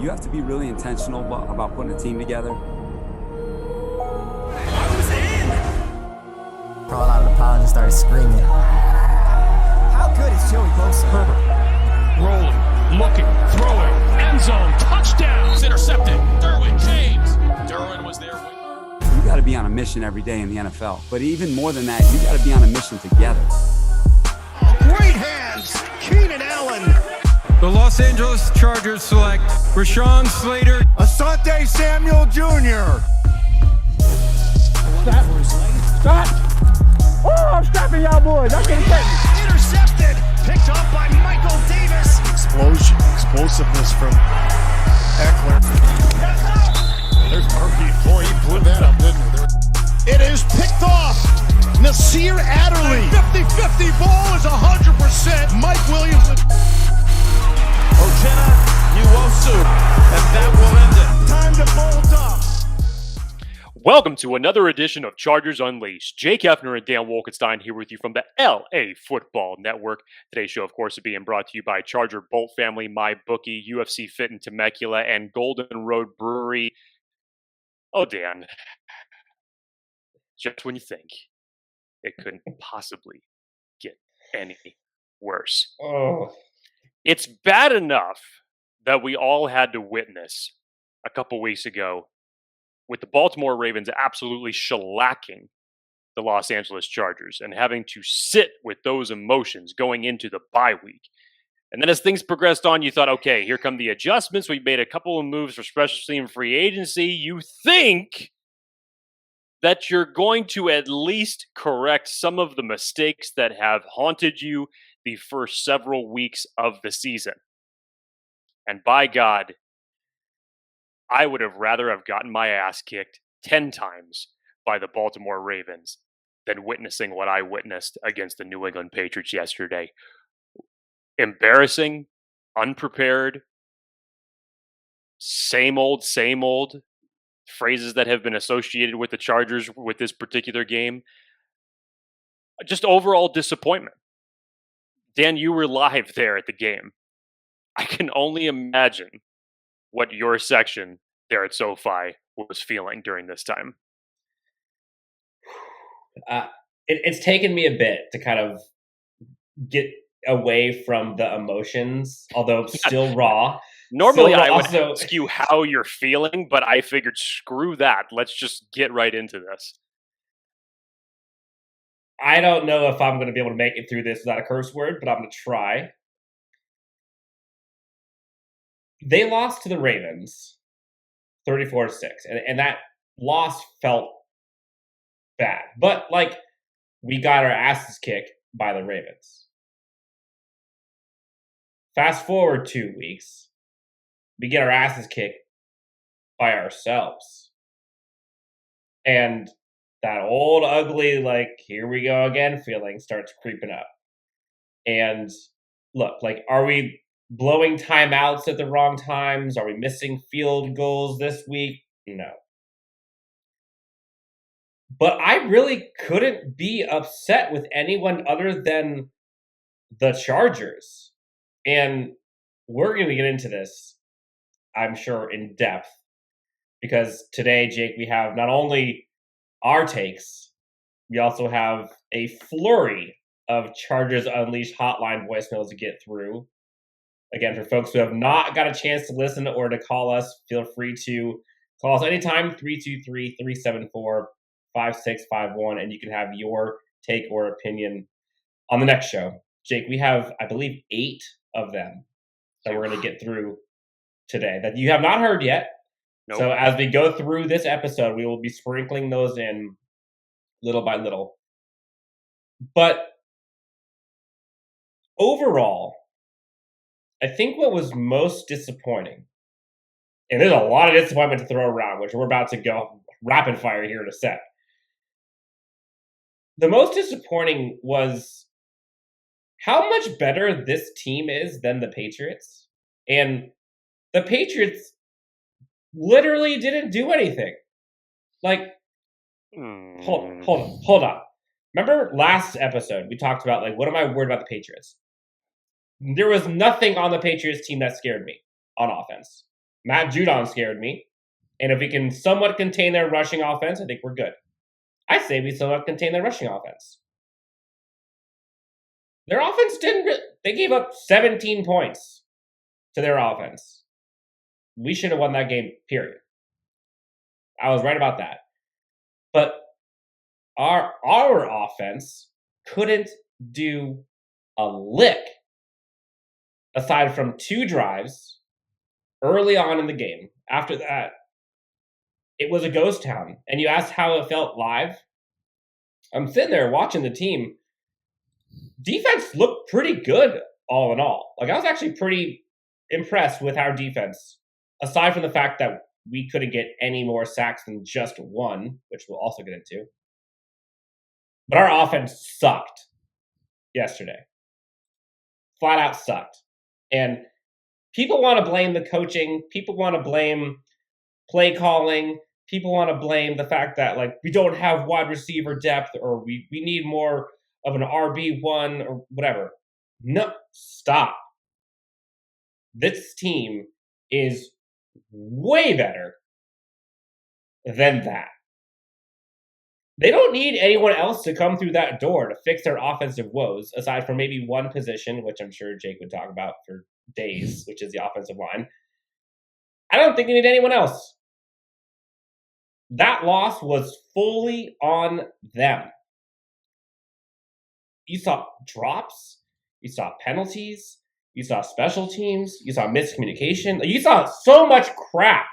You have to be really intentional about putting a team together. I was in! Crawled out of the pile and started screaming. How good is Joey Bosa? Herbert, rolling, looking, throwing, end zone, touchdown! It's intercepted. Derwin James. Derwin was there. You got to be on a mission every day in the NFL. But even more than that, you got to be on a mission together. Great hands, Keenan Allen. The Los Angeles Chargers select Rashawn Slater. Asante Samuel Jr. Stop! Oh, I'm stopping y'all boys. That's what I'm saying. Intercepted. Picked up by Michael Davis. Explosion. Explosiveness from Eckler. There's Murphy. Boy, he blew that up, didn't he? It is picked off. Nasir Adderley. 50-50 ball is 100%. Mike Williams. Ochena Nwosu. And that will end it. Time to bolt up. Welcome to another edition of Chargers Unleashed. Jake Hefner and Dan Wolkenstein here with you from the LAFB Network. Today's show, of course, is being brought to you by Charger Bolt Family, MyBookie, UFC Fit in Temecula, and Golden Road Brewery. Oh, Dan. Just when you think it couldn't possibly get any worse. Oh. It's bad enough that we all had to witness a couple weeks ago with the Baltimore Ravens absolutely shellacking the Los Angeles Chargers and having to sit with those emotions going into the bye week. And then as things progressed on, you thought, okay, here come the adjustments. We made a couple of moves for special team free agency. You think that you're going to at least correct some of the mistakes that have haunted you the first several weeks of the season. And by God, I would have rather have gotten my ass kicked 10 times by the Baltimore Ravens than witnessing what I witnessed against the New England Patriots yesterday. Embarrassing, unprepared, same old phrases that have been associated with the Chargers with this particular game. Just overall disappointment. Dan, you were live there at the game. I can only imagine what your section there at SoFi was feeling during this time. It's taken me a bit to kind of get away from the emotions, although still raw. Normally, So I would also ask you how you're feeling, but I figured, screw that. Let's just get right into this. I don't know if I'm going to be able to make it through this without a curse word, but I'm going to try. They lost to the Ravens 34-6, and that loss felt bad. But, we got our asses kicked by the Ravens. Fast forward 2 weeks, we get our asses kicked by ourselves. And that old, ugly, here we go again feeling starts creeping up. And look, are we blowing timeouts at the wrong times? Are we missing field goals this week? No. But I really couldn't be upset with anyone other than the Chargers. And we're going to get into this, I'm sure, in depth. Because today, Jake, we have not only our takes, we also have a flurry of Chargers Unleashed hotline voicemails to get through. Again, for folks who have not got a chance to listen or to call us, feel free to call us anytime, 323-374-5651, and you can have your take or opinion on the next show. Jake, we have, I believe, 8 of them that we're going to get through today that you have not heard yet. Nope. So as we go through this episode, we will be sprinkling those in little by little. But overall, I think what was most disappointing, and there's a lot of disappointment to throw around, which we're about to go rapid fire here in a sec. The most disappointing was how much better this team is than the Patriots. And the Patriots literally didn't do anything. Hold on. Remember last episode, we talked about, what am I worried about the Patriots? There was nothing on the Patriots team that scared me on offense. Matt Judon scared me. And if we can somewhat contain their rushing offense, I think we're good. I say we somewhat contain their rushing offense. Their offense they gave up 17 points to their offense. We should have won that game, period. I was right about that. But our offense couldn't do a lick aside from 2 drives early on in the game. After that, it was a ghost town. And you asked how it felt live. I'm sitting there watching the team. Defense looked pretty good, all in all. Like, I was actually pretty impressed with our defense, aside from the fact that we couldn't get any more sacks than just 1, which we'll also get into. But our offense sucked yesterday. Flat out sucked. And people want to blame the coaching. People want to blame play calling. People want to blame the fact that, like, we don't have wide receiver depth, or we need more of an RB1 or whatever. No, stop. This team is way better than that. They don't need anyone else to come through that door to fix their offensive woes, aside from maybe one position, which I'm sure Jake would talk about for days, which is the offensive line. I don't think they need anyone else. That loss was fully on them. You saw drops, you saw penalties, you saw special teams, you saw miscommunication. You saw so much crap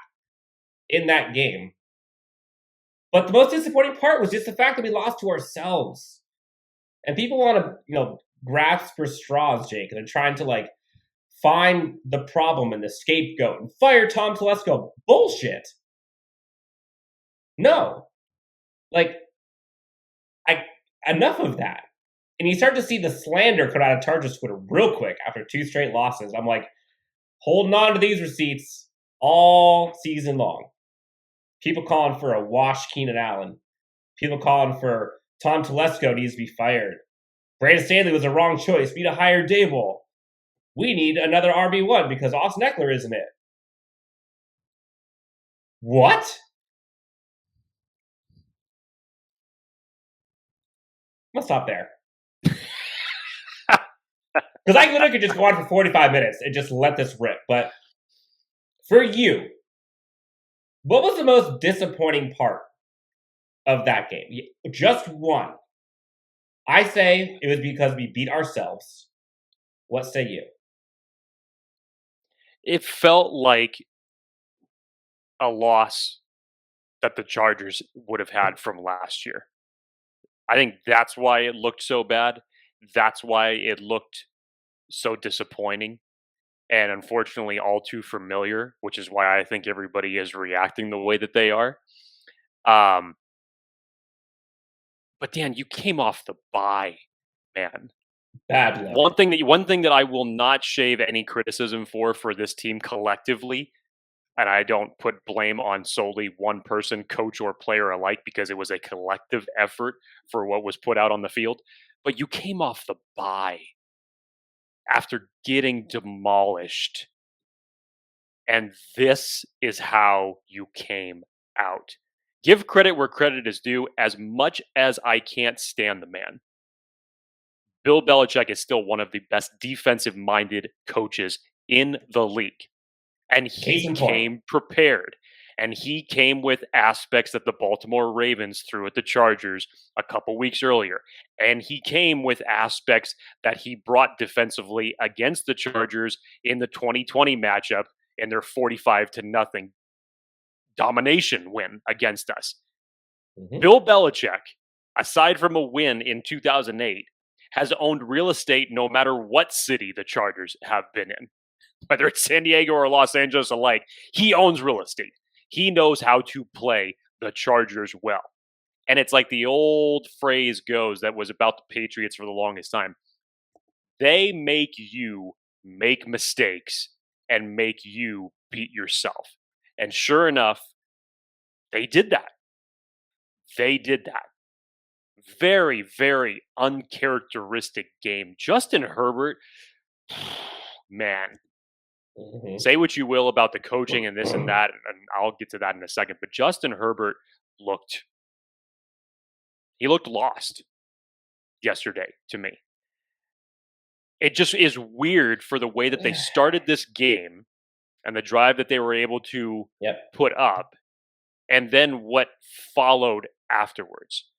in that game. But the most disappointing part was just the fact that we lost to ourselves. And people want to, grasp for straws, Jake, and they're trying to, like, find the problem and the scapegoat and fire Tom Telesco. Bullshit. No. Like, enough of that. And you start to see the slander come out of Chargers Twitter real quick after 2 straight losses. I'm like, holding on to these receipts all season long. People calling for a wash Keenan Allen. People calling for Tom Telesco needs to be fired. Brandon Staley was the wrong choice. We need to hire Dable. We need another RB1 because Austin Eckler isn't it. What? Let's stop there. Because I literally could just go on for 45 minutes and just let this rip. But for you, what was the most disappointing part of that game? Just one. I say it was because we beat ourselves. What say you? It felt like a loss that the Chargers would have had from last year. I think that's why it looked so bad. That's why it looked so disappointing and unfortunately all too familiar, which is why I think everybody is reacting the way that they are. But Dan, you came off the bye, man. Bad luck. One thing that I will not shave any criticism for this team collectively, and I don't put blame on solely one person, coach or player alike, because it was a collective effort for what was put out on the field. But you came off the bye after getting demolished. And this is how you came out. Give credit where credit is due. As much as I can't stand the man, Bill Belichick is still one of the best defensive-minded coaches in the league. And he came prepared. And he came with aspects that the Baltimore Ravens threw at the Chargers a couple weeks earlier. And he came with aspects that he brought defensively against the Chargers in the 2020 matchup in their 45-0 domination win against us. Mm-hmm. Bill Belichick, aside from a win in 2008, has owned real estate no matter what city the Chargers have been in. Whether it's San Diego or Los Angeles alike, he owns real estate. He knows how to play the Chargers well. And it's like the old phrase goes that was about the Patriots for the longest time. They make you make mistakes and make you beat yourself. And sure enough, they did that. They did that. Very, very uncharacteristic game. Justin Herbert, man, Mm-hmm. Say what you will about the coaching and this and that, and I'll get to that in a second. But Justin Herbert looked lost yesterday to me. It just is weird for the way that they started this game and the drive that they were able to put up, and then what followed afterwards.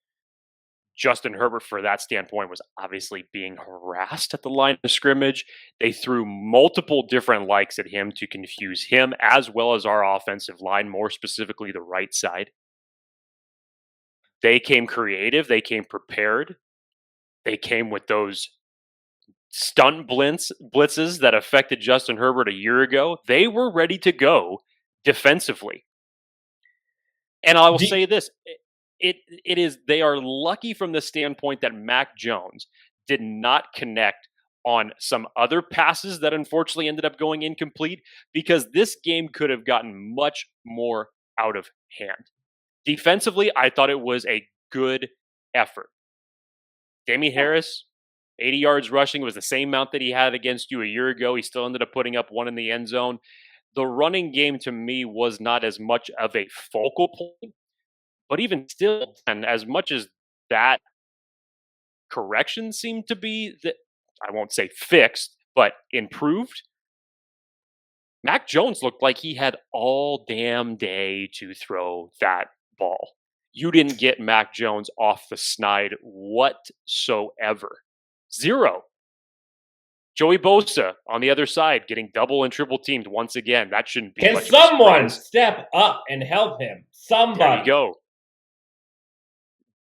Justin Herbert, for that standpoint, was obviously being harassed at the line of scrimmage. They threw multiple different likes at him to confuse him as well as our offensive line, more specifically the right side. They came creative. They came prepared. They came with those stunt blitzes that affected Justin Herbert a year ago. They were ready to go defensively. And I will say this. They are lucky from the standpoint that Mac Jones did not connect on some other passes that unfortunately ended up going incomplete, because this game could have gotten much more out of hand. Defensively, I thought it was a good effort. Damien Harris, 80 yards rushing, was the same amount that he had against you a year ago. He still ended up putting up one in the end zone. The running game to me was not as much of a focal point. But even still, and as much as that correction seemed to be, that I won't say fixed, but improved, Mac Jones looked like he had all damn day to throw that ball. You didn't get Mac Jones off the snide whatsoever. Zero. Joey Bosa on the other side getting double and triple teamed once again. That shouldn't be. Can someone step up and help him? Somebody. There you go.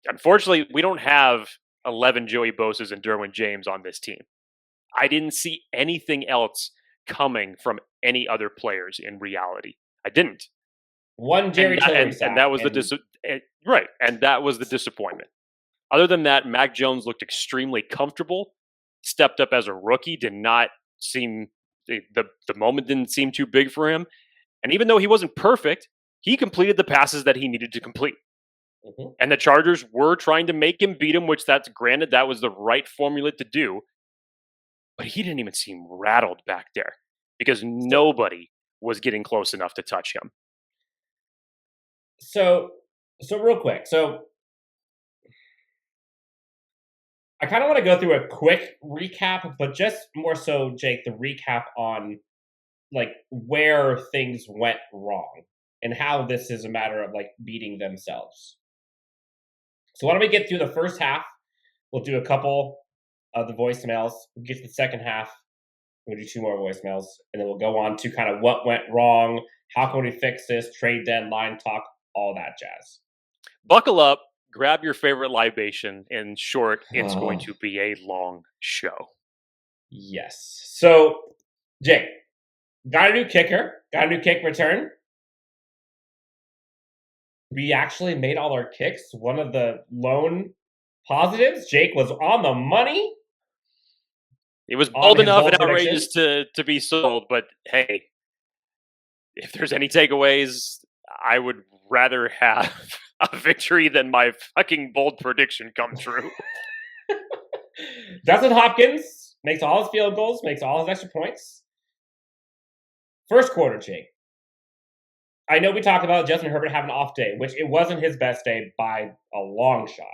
Unfortunately, we don't have 11 Joey Bosas and Derwin James on this team. I didn't see anything else coming from any other players in reality. I didn't. One Jerry Tillery sack. And that was right. And that was the disappointment. Other than that, Mac Jones looked extremely comfortable, stepped up as a rookie, did not seem, the moment didn't seem too big for him. And even though he wasn't perfect, he completed the passes that he needed to complete. Mm-hmm. And the Chargers were trying to make him beat him, which that's granted, that was the right formula to do. But he didn't even seem rattled back there because nobody was getting close enough to touch him. So real quick. So I kind of want to go through a quick recap, but just more so, Jake, the recap on like where things went wrong and how this is a matter of like beating themselves. So why don't we get through the first half? We'll do a couple of the voicemails. We'll get to the second half. We'll do 2 more voicemails. And then we'll go on to kind of what went wrong, how can we fix this, trade deadline talk, all that jazz. Buckle up, grab your favorite libation. In short, it's going to be a long show. Yes. So, Jake, got a new kicker, got a new kick return. We actually made all our kicks. One of the lone positives, Jake was on the money. It was bold enough and outrageous to be sold, but hey, if there's any takeaways, I would rather have a victory than my fucking bold prediction come true. Dustin Hopkins makes all his field goals, makes all his extra points. First quarter, Jake. I know we talked about Justin Herbert having an off day, which it wasn't his best day by a long shot.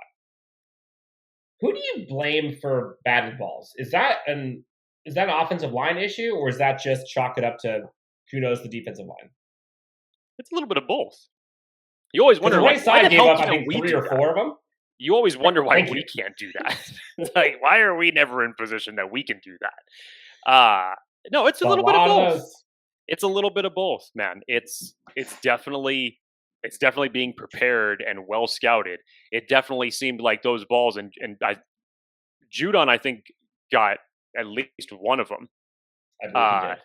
Who do you blame for batted balls? Is that an offensive line issue, or is that just chalk it up to kudos to the defensive line? It's a little bit of both. You always wonder why the gave hell up, can't I think, we 3 do or 4 of them. You always wonder why we can't do that. Like, why are we never in position that we can do that? No, it's a little bit of both. It's a little bit of both, man. It's definitely being prepared and well scouted. It definitely seemed like those balls, and Judon, I think, got at least one of them. I believe he did.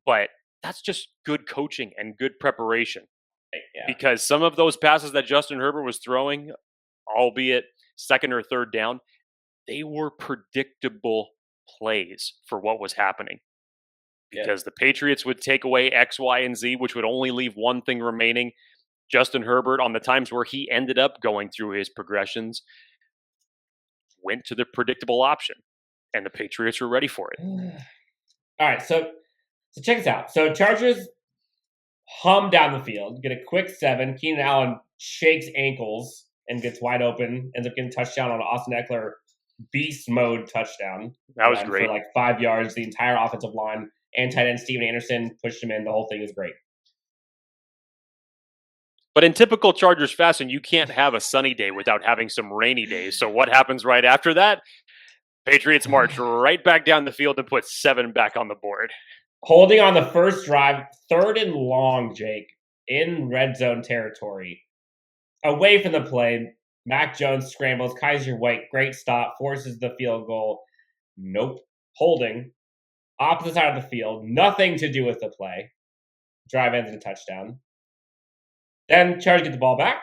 But that's just good coaching and good preparation. Yeah. Because some of those passes that Justin Herbert was throwing, albeit second or third down, they were predictable plays for what was happening. Because the Patriots would take away X, Y, and Z, which would only leave one thing remaining. Justin Herbert, on the times where he ended up going through his progressions, went to the predictable option. And the Patriots were ready for it. All right, so So check this out. So Chargers hum down the field, get a quick 7. Keenan Allen shakes ankles and gets wide open, ends up getting a touchdown on Austin Eckler beast mode touchdown. That was great. For like 5 yards. The entire offensive line and tight end Steven Anderson pushed him in. The whole thing is great. But in typical Chargers fashion, you can't have a sunny day without having some rainy days. So what happens right after that? Patriots march right back down the field and put 7 back on the board. Holding on the first drive, 3rd and long, Jake, in red zone territory. Away from the play, Mac Jones scrambles. Kaiser White, great stop, forces the field goal. Nope. Holding. Opposite side of the field. Nothing to do with the play. Drive ends in a touchdown. Then Chargers get the ball back.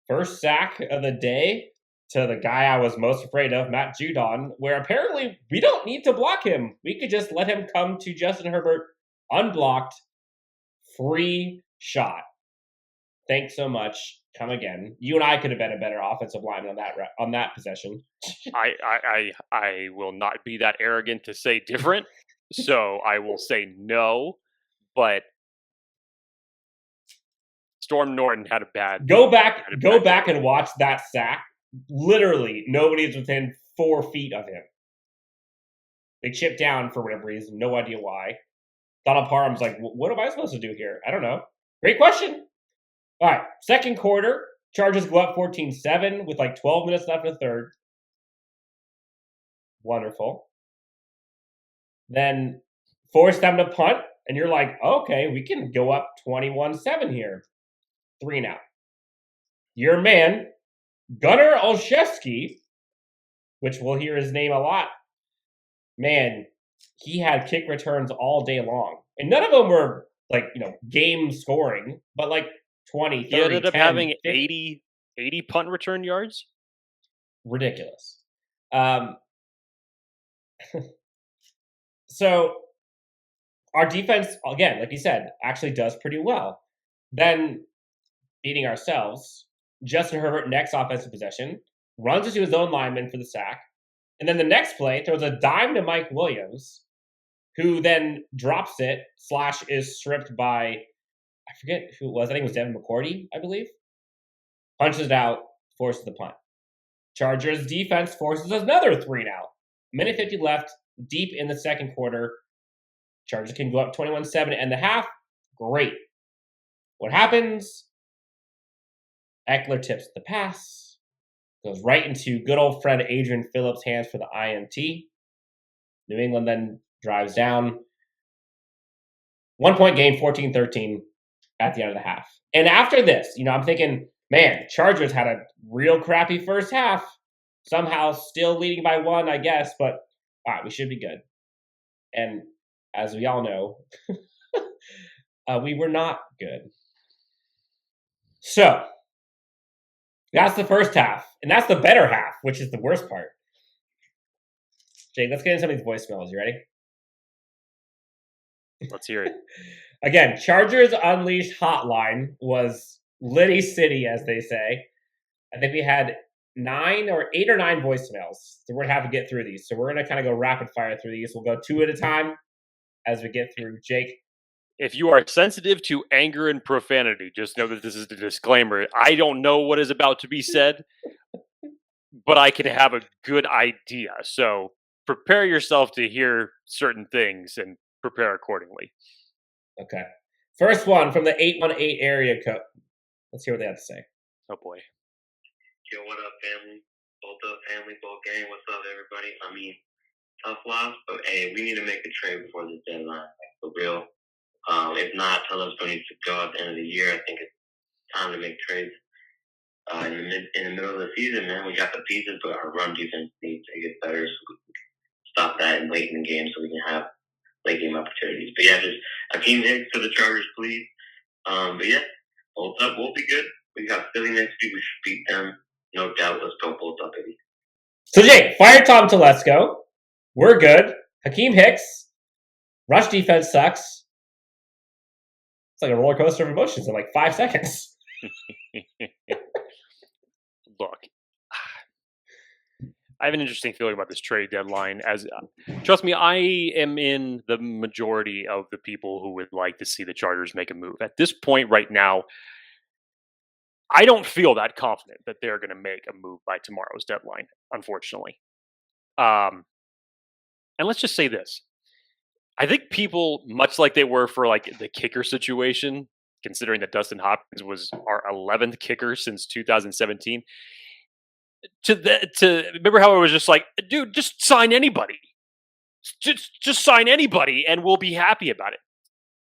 First sack of the day to the guy I was most afraid of, Matt Judon, where apparently we don't need to block him. We could just let him come to Justin Herbert unblocked, free shot. Thanks so much. Come again. You and I could have been a better offensive lineman on that possession. I will not be that arrogant to say different, so I will say no. But Storm Norton had a bad. Go back and watch that sack. Literally, nobody is within 4 feet of him. They chipped down for whatever reason. No idea why. Donald Parham's like, what am I supposed to do here? I don't know. Great question. All right, second quarter. Chargers go up 14-7 with like 12 minutes left in the third. Wonderful. Then force them to punt, and you're like, okay, we can go up 21-7 here. 3 and out. Your man, Gunnar Olszewski, which we'll hear his name a lot, man, he had kick returns all day long. And none of them were, like, game scoring, but like 20, 30, he ended up 10, having 50. 80 punt return yards? Ridiculous. So our defense, again, like you said, actually does pretty well. Then beating ourselves, Justin Herbert, next offensive possession, runs into his own lineman for the sack. And then the next play throws a dime to Mike Williams, who then drops it, / is stripped by, I forget who it was. I think it was Devin McCourty, I believe. Punches it out, forces the punt. Chargers defense forces another 3 and out. Minute 50 left, deep in the second quarter. Chargers can go up 21-7 and the half. Great. What happens? Eckler tips the pass. Goes right into good old friend Adrian Phillips' hands for the INT. New England then drives down. 1 point game, 14-13 at the end of the half. And after this, I'm thinking, man, Chargers had a real crappy first half. Somehow still leading by 1, I guess, but all right, we should be good. And as we all know, we were not good. So that's the first half, and that's the better half, which is the worst part. Jake, let's get into some of these voicemails. You ready? Let's hear it. Again, Chargers Unleashed hotline was Liddy City, as they say. I think we had 8 or 9 voicemails. So we're going to have to get through these. So we're going to kind of go rapid fire through these. We'll go 2 at a time as we get through. Jake? If you are sensitive to anger and profanity, just know that this is the disclaimer. I don't know what is about to be said, but I can have a good idea. So prepare yourself to hear certain things and prepare accordingly. Okay. First one from the 818 area code. Let's hear what they have to say. Oh, boy. Yo, what up, family? Both up, family, both gang. What's up, everybody? I mean, tough loss, but hey, we need to make a trade before the deadline, for real. If not, Phillips needs to go at the end of the year. I think it's time to make trades in the middle of the season, man. We got the pieces, but our run defense needs to get better so we can stop that and late in the game so we can have late game opportunities. But yeah, just Hakeem Hicks to the Chargers, please. But yeah, bolt up. We'll be good. We got Philly next week. We should beat them. No doubt. Let's go bolt up, baby. So Jake, fire Tom Telesco. We're good. Hakeem Hicks. Rush defense sucks. It's like a roller coaster of emotions in like 5 seconds. Look, I have an interesting feeling about this trade deadline. As trust me, I am in the majority of the people who would like to see the Chargers make a move. At this point right now, I don't feel that confident that they're going to make a move by tomorrow's deadline, unfortunately. And let's just say this. I think people, much like they were for like the kicker situation, considering that Dustin Hopkins was our 11th kicker since 2017, to remember how it was just like, dude, just sign anybody. Just sign anybody and we'll be happy about it.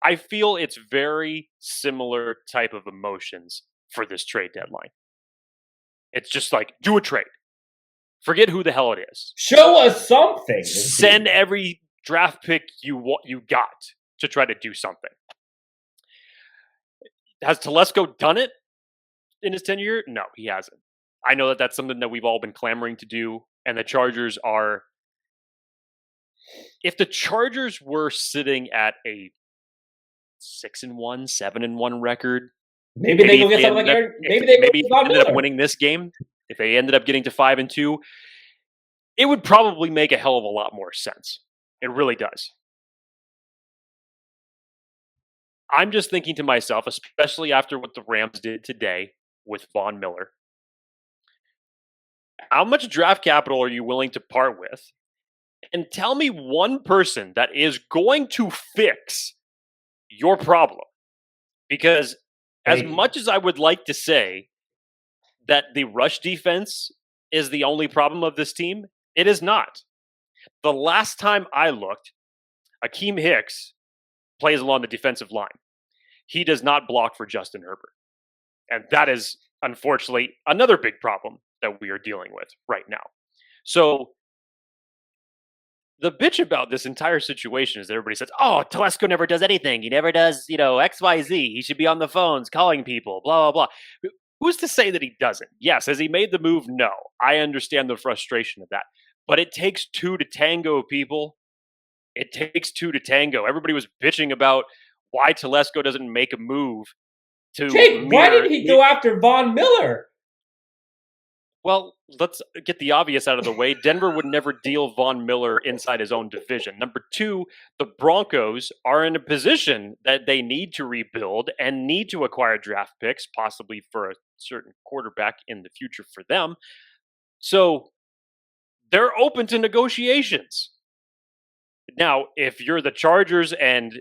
I feel it's very similar type of emotions for this trade deadline. It's just like, do a trade. Forget who the hell it is. Show us something. Send every draft pick you got to try to do something. Has Telesco done it in his tenure? No, he hasn't. I know that that's something that we've all been clamoring to do, and the Chargers are... If the Chargers were sitting at a 6-1, 7-1 record, maybe they go get something like Aaron. Maybe they ended up winning this game. If they ended up getting to 5-2, it would probably make a hell of a lot more sense. It really does. I'm just thinking to myself, especially after what the Rams did today with Von Miller, how much draft capital are you willing to part with? And tell me one person that is going to fix your problem. Because as much as I would like to say that the rush defense is the only problem of this team, it is not. The last time I looked, Akeem Hicks plays along the defensive line. He does not block for Justin Herbert. And that is, unfortunately, another big problem that we are dealing with right now. So the bitch about this entire situation is that everybody says, oh, Telesco never does anything. He never does, XYZ. He should be on the phones calling people, blah, blah, blah. Who's to say that he doesn't? Yes. Has he made the move? No. I understand the frustration of that. But it takes two to tango, people. It takes two to tango. Everybody was bitching about why Telesco doesn't make a move to... Jake, why did he go after Von Miller? Well, let's get the obvious out of the way. Denver would never deal Von Miller inside his own division. Number two, the Broncos are in a position that they need to rebuild and need to acquire draft picks, possibly for a certain quarterback in the future for them. So they're open to negotiations. Now, if you're the Chargers and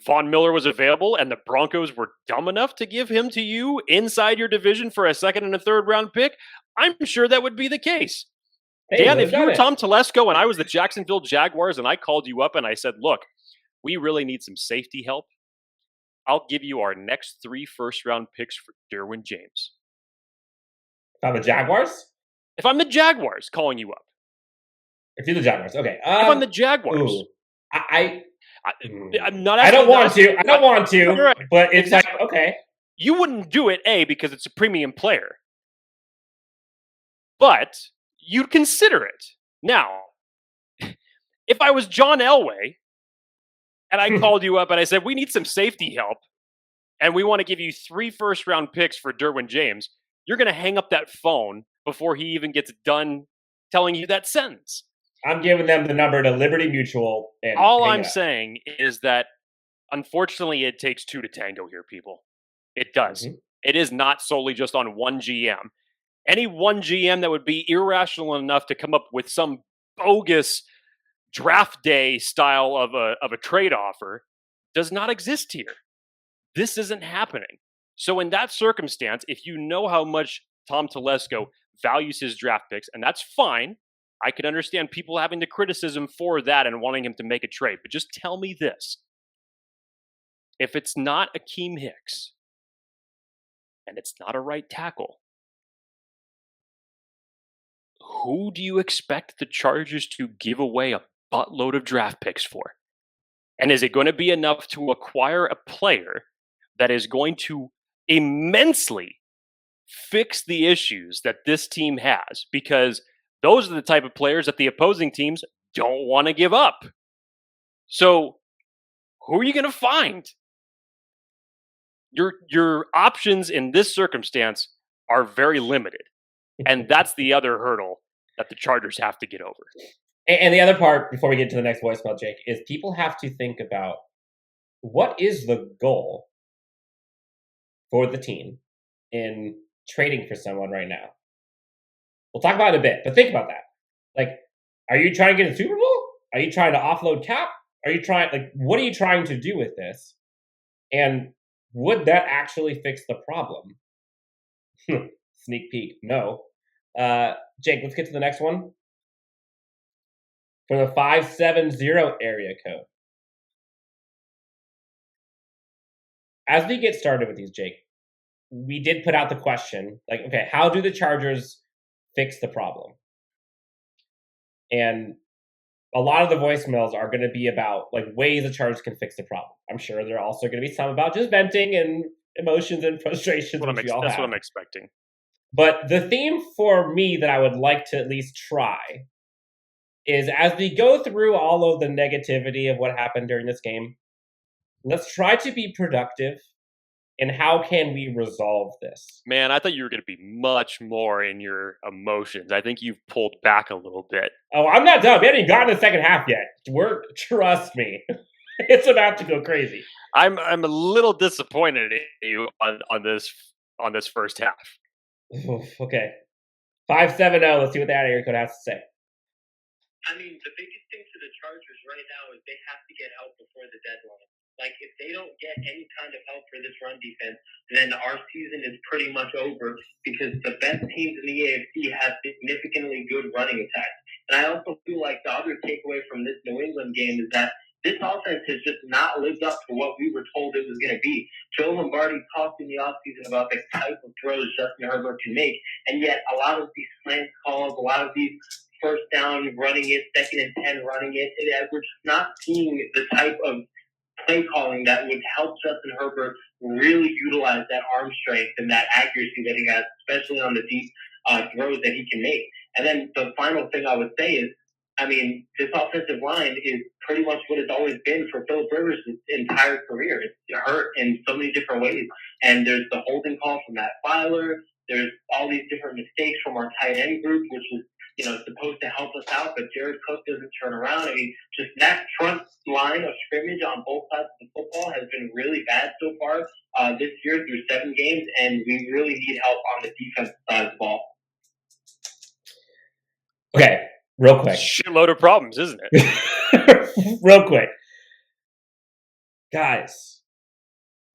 Von Miller was available and the Broncos were dumb enough to give him to you inside your division for a second and a third round pick, I'm sure that would be the case. Hey, Dan, if you were Tom Telesco and I was the Jacksonville Jaguars and I called you up and I said, look, we really need some safety help, I'll give you our next 3 first-round picks for Derwin James. If I'm the Jaguars? If I'm the Jaguars calling you up. If you're the Jaguars, okay. If I'm the Jaguars. Ooh, I'm not. I don't want to. I don't want to. Right. But it's like, okay. You wouldn't do it, A, because it's a premium player. But you'd consider it. Now, if I was John Elway and I called you up and I said, we need some safety help and we want to give you 3 first-round picks for Derwin James, you're going to hang up that phone before he even gets done telling you that sentence. I'm giving them the number to Liberty Mutual. And all I'm saying is that, unfortunately, it takes 2 to tango here, people. It does. Mm-hmm. It is not solely just on one GM. Any one GM that would be irrational enough to come up with some bogus draft day style of a trade offer does not exist here. This isn't happening. So in that circumstance, if you know how much Tom Telesco values his draft picks, and that's fine, I can understand people having the criticism for that and wanting him to make a trade. But just tell me this. If it's not Akeem Hicks, and it's not a right tackle, who do you expect the Chargers to give away a buttload of draft picks for? And is it going to be enough to acquire a player that is going to immensely fix the issues that this team has? Because those are the type of players that the opposing teams don't want to give up. So who are you going to find? Your options in this circumstance are very limited. And that's the other hurdle that the Chargers have to get over. And the other part, before we get to the next voicemail, Jake, is people have to think about what is the goal for the team in trading for someone right now. We'll talk about it in a bit, but think about that. Like, are you trying to get a Super Bowl? Are you trying to offload cap? Are you trying, like, what are you trying to do with this? And would that actually fix the problem? Sneak peek, no. Jake, let's get to the next one. For the 570 area code. As we get started with these, Jake, we did put out the question, like, okay, how do the Chargers fix the problem? And a lot of the voicemails are going to be about like ways the Chargers can fix the problem. I'm sure there are also going to be some about just venting and emotions and frustrations. That's what I'm expecting. But the theme for me that I would like to at least try is, as we go through all of the negativity of what happened during this game, let's try to be productive. And how can we resolve this? Man, I thought you were going to be much more in your emotions. I think you've pulled back a little bit. Oh, I'm not done. We haven't even gotten to the second half yet. Trust me, it's about to go crazy. I'm a little disappointed in you on this first half. Okay, 570. Let's see what the area code has to say. I mean, the biggest thing for the Chargers right now is they have to get help before the deadline. Like, if they don't get any kind of help for this run defense, then our season is pretty much over, because the best teams in the AFC have significantly good running attacks. And I also feel like the other takeaway from this New England game is that this offense has just not lived up to what we were told it was going to be. Joe Lombardi talked in the offseason about the type of throws Justin Herbert can make, and yet a lot of these slant calls, a lot of these first down running it, 2nd and 10 running it, we're just not seeing the type of play calling that would help Justin Herbert really utilize that arm strength and that accuracy that he has, especially on the deep throws that he can make. And then the final thing I would say is, I mean, this offensive line is pretty much what it's always been for Philip Rivers' entire career. It's hurt in so many different ways. And there's the holding call from Matt Filer. There's all these different mistakes from our tight end group, which is, supposed to help us out, but Jared Cook doesn't turn around. I mean, just that front line of scrimmage on both sides of the football has been really bad so far this year through 7 games, and we really need help on the defensive side of the ball. Okay, real quick. Shitload of problems, isn't it? Real quick. Guys,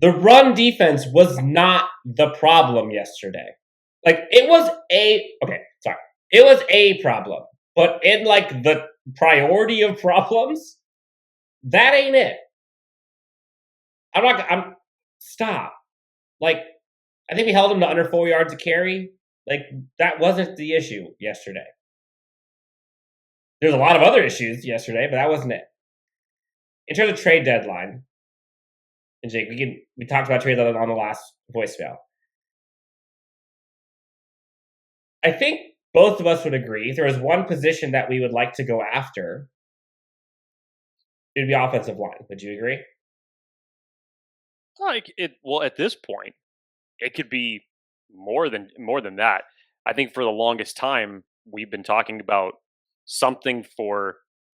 the run defense was not the problem yesterday. Like, it was It was a problem, but in like the priority of problems, that ain't it. Stop. Like, I think we held him to under 4 yards a carry. Like, that wasn't the issue yesterday. There's a lot of other issues yesterday, but that wasn't it. In terms of trade deadline, and Jake, we talked about trade deadline on the last voicemail. I think both of us would agree, if there was one position that we would like to go after, it would be offensive line. Would you agree? Well, at this point, it could be more than that. I think for the longest time we've been talking about something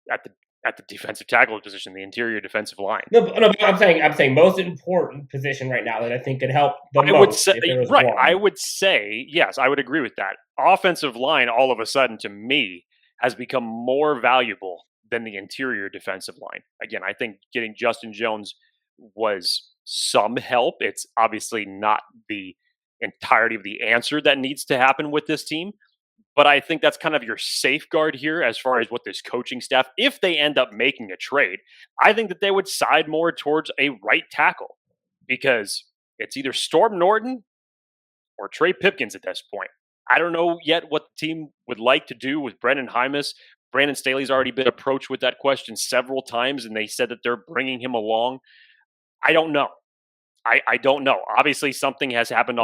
at the defensive tackle position, the interior defensive line. No, I'm saying most important position right now that I think could help the most. I would say yes. I would agree with that. Offensive line, all of a sudden, to me, has become more valuable than the interior defensive line. Again, I think getting Justin Jones was some help. It's obviously not the entirety of the answer that needs to happen with this team. But I think that's kind of your safeguard here as far as what this coaching staff, if they end up making a trade, I think that they would side more towards a right tackle, because it's either Storm Norton or Trey Pipkins at this point. I don't know yet what the team would like to do with Brendan Hymas. Brandon Staley's already been approached with that question several times, and they said that they're bringing him along. I don't know. I don't know. Obviously, something has happened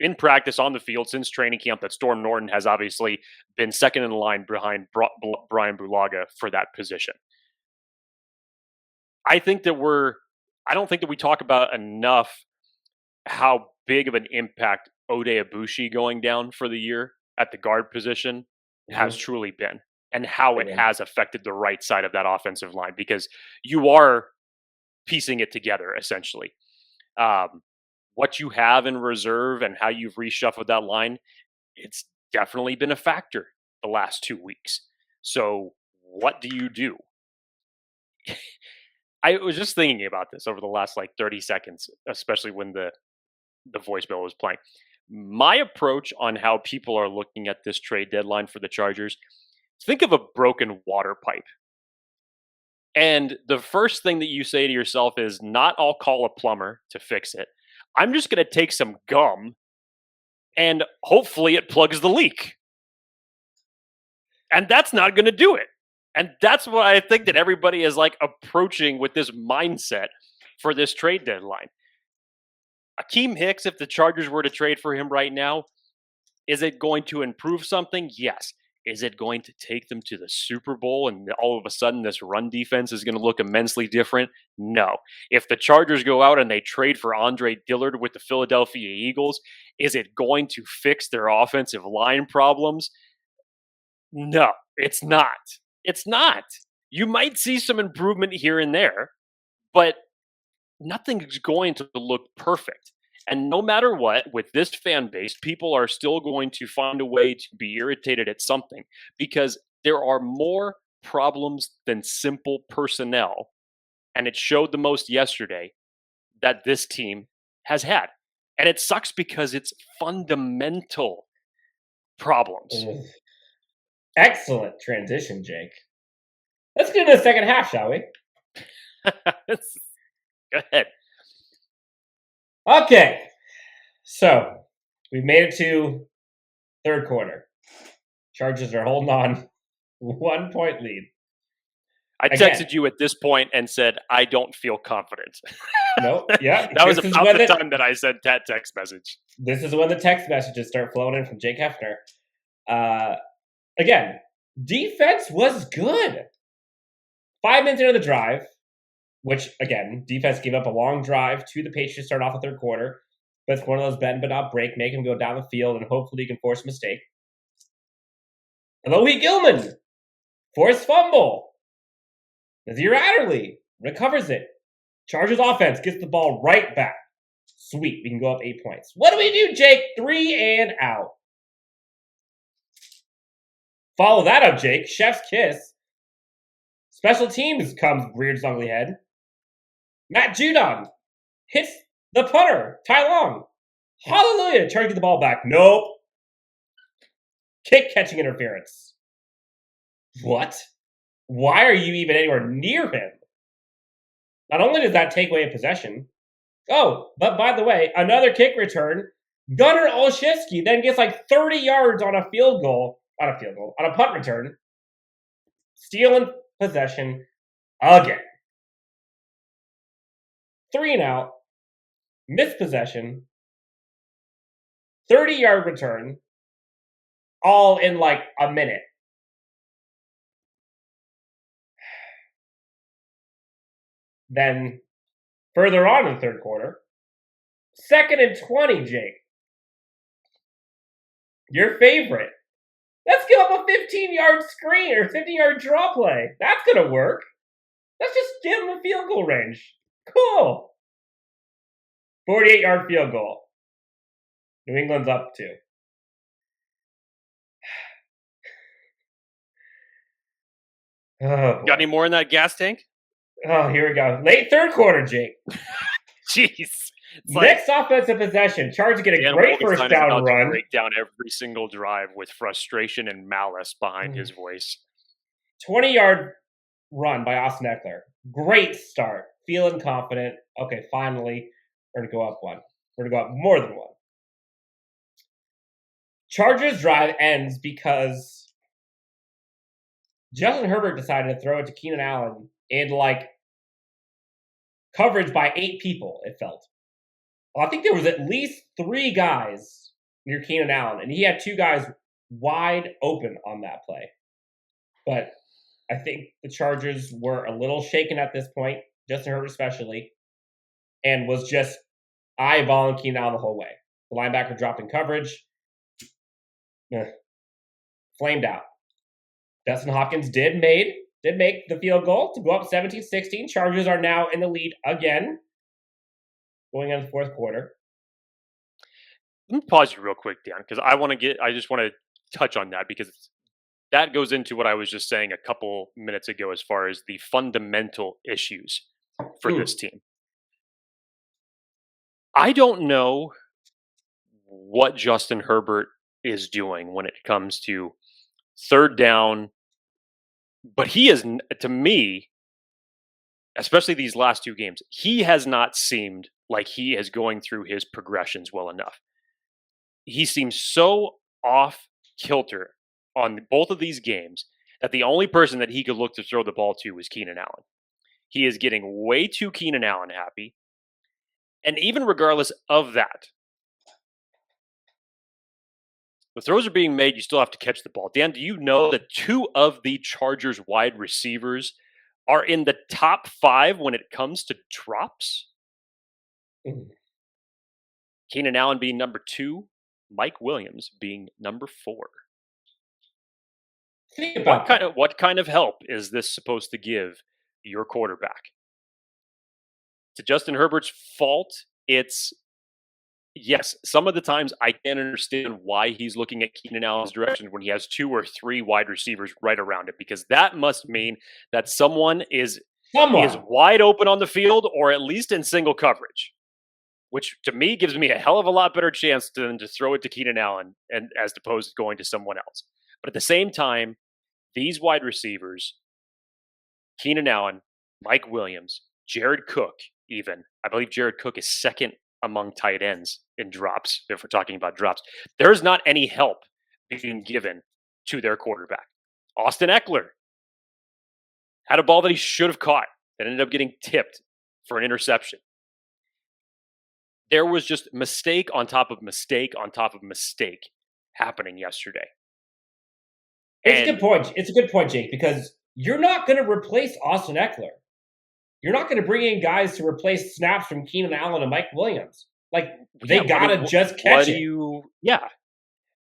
in practice on the field since training camp that Storm Norton has obviously been second in line behind Brian Bulaga for that position. I don't think that we talk about enough how big of an impact Ode Ibushi going down for the year at the guard position has truly been and how it has affected the right side of that offensive line, because you are piecing it together essentially. What you have in reserve and how you've reshuffled that line, it's definitely been a factor the last 2 weeks. So what do you do? I was just thinking about this over the last 30 seconds, especially when the voicemail was playing. My approach on how people are looking at this trade deadline for the Chargers, think of a broken water pipe. And the first thing that you say to yourself is, not I'll call a plumber to fix it. I'm just going to take some gum and hopefully it plugs the leak. And that's not going to do it. And that's what I think that everybody is approaching with this mindset for this trade deadline. Akeem Hicks, if the Chargers were to trade for him right now, is it going to improve something? Yes. Is it going to take them to the Super Bowl and all of a sudden this run defense is going to look immensely different? No. If the Chargers go out and they trade for Andre Dillard with the Philadelphia Eagles, is it going to fix their offensive line problems? No, it's not. It's not. You might see some improvement here and there, but nothing is going to look perfect. And no matter what, with this fan base, people are still going to find a way to be irritated at something because there are more problems than simple personnel. And it showed the most yesterday that this team has had. And it sucks because it's fundamental problems. Excellent transition, Jake. Let's get into the second half, shall we? Go ahead. Okay. So, we've made it to third quarter. Chargers are holding on. 1 point lead. I texted you at this point and said, I don't feel confident. Nope. Yeah. That was about the time that I sent that text message. This is when the text messages start flowing in from Jake Hefner. Again, defense was good. 5 minutes into the drive, which, again, defense gave up a long drive to the Patriots to start off the third quarter. But it's one of those bend but not break, make him go down the field, and hopefully he can force a mistake. Alohi Gilman, forced fumble. Nazir Adderley recovers it. Chargers offense gets the ball right back. Sweet, we can go up 8 points. What do we do, Jake? 3 and out. Follow that up, Jake. Chef's kiss. Special teams comes reared his ugly head. Matt Judon hits the punter, Ty Long. Hallelujah. Trying to get the ball back. Nope. Kick catching interference. What? Why are you even anywhere near him? Not only does that take away a possession. Oh, but by the way, another kick return. Gunnar Olszewski then gets 30 yards on a on a punt return. Stealing possession again. 3 and out. Missed possession. 30-yard return. All in a minute. Then, further on in the third quarter, 2nd and 20, Jake. Your favorite. Let's give up a 15-yard screen or 50-yard draw play. That's going to work. Let's just give them a field goal range. Cool. 48-yard field goal. New England's up 2. Oh, got any more in that gas tank? Oh, here we go. Late third quarter, Jake. Jeez. Next offensive possession. Chargers get a great first down run. Break down every single drive with frustration and malice behind his voice. 20-yard run by Austin Eckler. Great start. Feeling confident. Okay, finally, we're going to go up 1. We're going to go up more than 1. Chargers drive ends because Justin Herbert decided to throw it to Keenan Allen in coverage by 8 people, it felt. Well, I think there was at least 3 guys near Keenan Allen, and he had 2 guys wide open on that play. But I think the Chargers were a little shaken at this point, Justin Herbert especially, and was just eyeballing Keenan Allen the whole way. The linebacker dropped in coverage. Flamed out. Dustin Hopkins did make the field goal to go up 17-16. Chargers are now in the lead again, going into the fourth quarter. Let me pause you real quick, Dan, because I just want to touch on that because that goes into what I was just saying a couple minutes ago as far as the fundamental issues for this team. I don't know what Justin Herbert is doing when it comes to third down, but he is, to me, especially these last two games, he has not seemed like he is going through his progressions well enough. He seems so off kilter on both of these games that the only person that he could look to throw the ball to was Keenan Allen. He is getting way too Keenan Allen happy. And even regardless of that, the throws are being made, you still have to catch the ball. Dan, do you know that two of the Chargers wide receivers are in the top 5 when it comes to drops? Keenan Allen being number 2, Mike Williams being number 4. Think about what kind of help is this supposed to give your quarterback? To Justin Herbert's fault, it's yes, some of the times I can't understand why he's looking at Keenan Allen's direction when he has 2 or 3 wide receivers right around it, because that must mean that someone is wide open on the field or at least in single coverage, which to me gives me a hell of a lot better chance than to throw it to Keenan Allen and as opposed to going to someone else. But at the same time, these wide receivers, Keenan Allen, Mike Williams, Jared Cook, even, I believe Jared Cook is second among tight ends in drops, if we're talking about drops. There's not any help being given to their quarterback. Austin Eckler had a ball that he should have caught that ended up getting tipped for an interception. There was just mistake on top of mistake on top of mistake happening yesterday. It's a good point. It's a good point, Jake, because you're not going to replace Austin Eckler. You're not going to bring in guys to replace snaps from Keenan Allen and Mike Williams. Like, they got to just catch it. Yeah.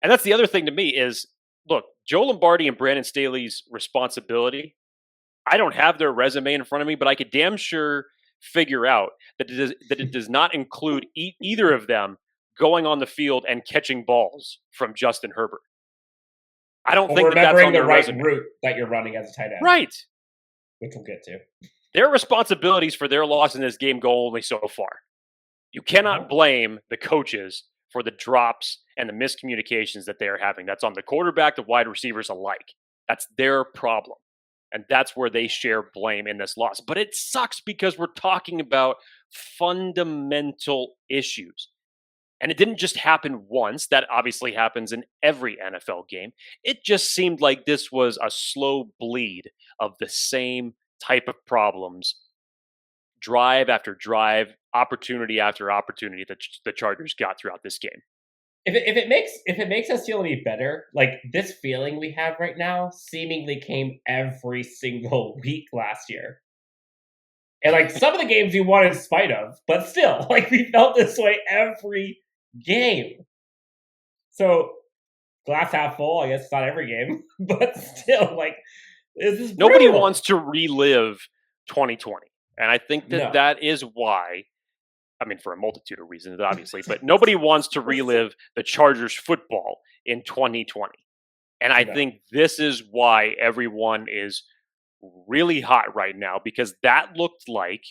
And that's the other thing to me is, look, Joe Lombardi and Brandon Staley's responsibility, I don't have their resume in front of me, but I could damn sure figure out that it does not include either of them going on the field and catching balls from Justin Herbert. I don't think that's on the their right resume. route that you're running as a tight end. Right. Which we'll get to. Their responsibilities for their loss in this game go only so far. You cannot blame the coaches for the drops and the miscommunications that they are having. That's on the quarterback, the wide receivers alike. That's their problem. And that's where they share blame in this loss. But it sucks because we're talking about fundamental issues. And it didn't just happen once. That obviously happens in every NFL game. It just seemed like this was a slow bleed of the same type of problems, drive after drive, opportunity after opportunity that the Chargers got throughout this game. If it makes us feel any better, like this feeling we have right now seemingly came every single week last year. And like some of the games we won in spite of, but still, like we felt this way every game. So glass half full, I guess it's not every game, but still, like this is nobody brutal. wants to relive 2020. And I think that is why, I mean, for a multitude of reasons, obviously, but nobody wants to relive the Chargers football in 2020. And I think this is why everyone is really hot right now, because that looked like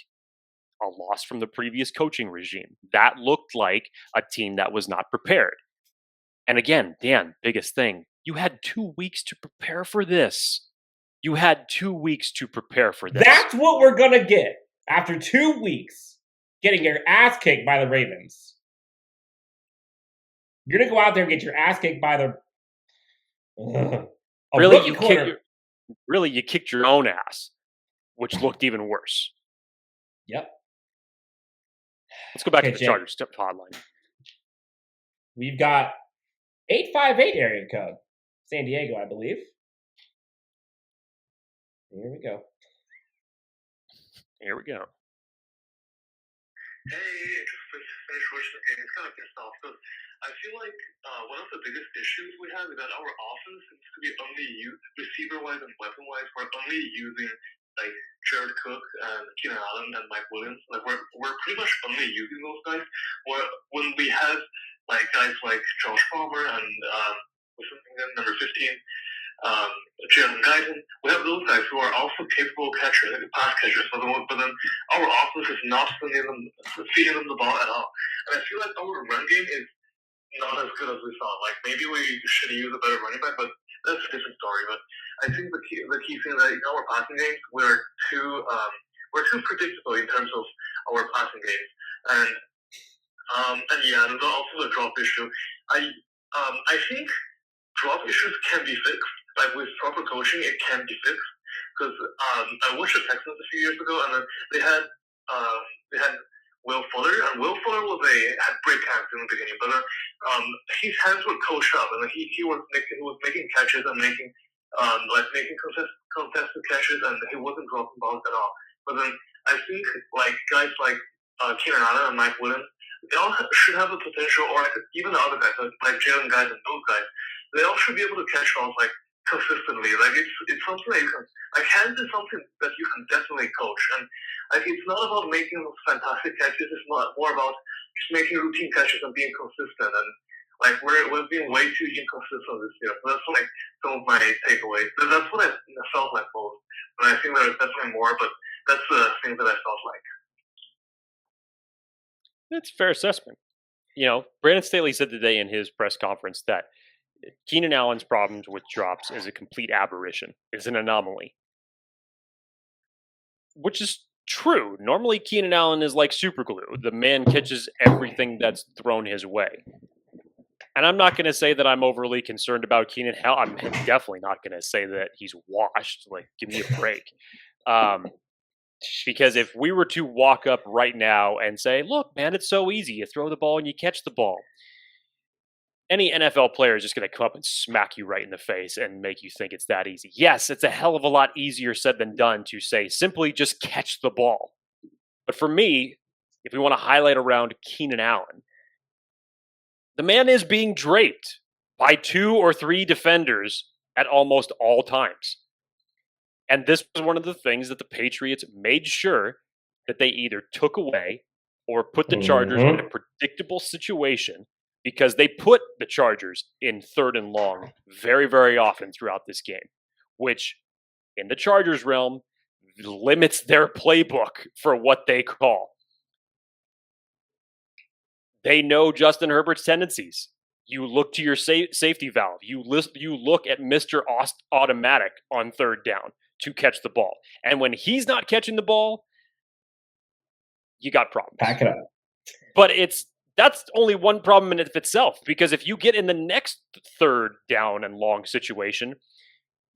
a loss from the previous coaching regime. That looked like a team that was not prepared. And again, Dan, biggest thing, you had 2 weeks to prepare for this. You had 2 weeks to prepare for this. That's what we're going to get after 2 weeks getting your ass kicked by the Ravens. You're going to go out there and get your ass kicked by the... you kicked your own ass, which looked even worse. Yep. Let's go back to the Chargers hotline. We've got 858 area code. San Diego, I believe. Here we go. Here we go. Hey, just finished watching the game. It's kind of pissed off because I feel like one of the biggest issues we have is that our offense seems to be only receiver-wise and weapon-wise. We're only using like Jared Cook and Keenan Allen and Mike Williams. Like we're pretty much only using those guys. When we have like guys like Josh Palmer and number 15, Jalen Guyton, we have those guys who are also capable catchers, pass catchers. But then our offense is not feeding them the ball at all. And I feel like our run game is not as good as we thought. Like maybe we should use a better running back, but that's a different story. But I think the key thing that in our passing games we're too predictable in terms of our passing games, and yeah, and also the drop issue. I think drop issues can be fixed. Like with proper coaching, it can be fixed. Because I watched the Texans a few years ago, and then they had Will Fuller, and Will Fuller had great hands in the beginning, but his hands were coached up, and he was making catches and making contested catches, and he wasn't dropping balls at all. But then I think like guys like Keenan Allen and Mike Williams, they all should have the potential, or even the other guys like Jalen guys and those guys, they all should be able to catch balls like consistently. Like it's something that you can, like hands is something that you can definitely coach, and like it's not about making those fantastic catches. It's more about just making routine catches and being consistent. And like we're being way too inconsistent this year. So that's like some of my takeaways. That's what I felt like most. And I think there's definitely more, but that's the thing that I felt like. That's a fair assessment. You know, Brandon Staley said today in his press conference that Keenan Allen's problems with drops is a complete aberration, is an anomaly. Which is true. Normally, Keenan Allen is like super glue. The man catches everything that's thrown his way. And I'm not going to say that I'm overly concerned about Keenan. Hell, I'm definitely not going to say that he's washed. Like, give me a break. Because if we were to walk up right now and say, look, man, it's so easy. You throw the ball and you catch the ball. Any NFL player is just going to come up and smack you right in the face and make you think it's that easy. Yes, it's a hell of a lot easier said than done to say simply just catch the ball. But for me, if we want to highlight around Keenan Allen, the man is being draped by 2 or 3 defenders at almost all times. And this was one of the things that the Patriots made sure that they either took away or put the Chargers in a predictable situation, because they put the Chargers in 3rd and long very, very often throughout this game, which in the Chargers realm limits their playbook for what they call. They know Justin Herbert's tendencies. You look to your safety valve. You look at Mr. Automatic on 3rd down to catch the ball. And when he's not catching the ball, you got problems. Pack it up. But that's only one problem in itself, because if you get in the next 3rd down and long situation,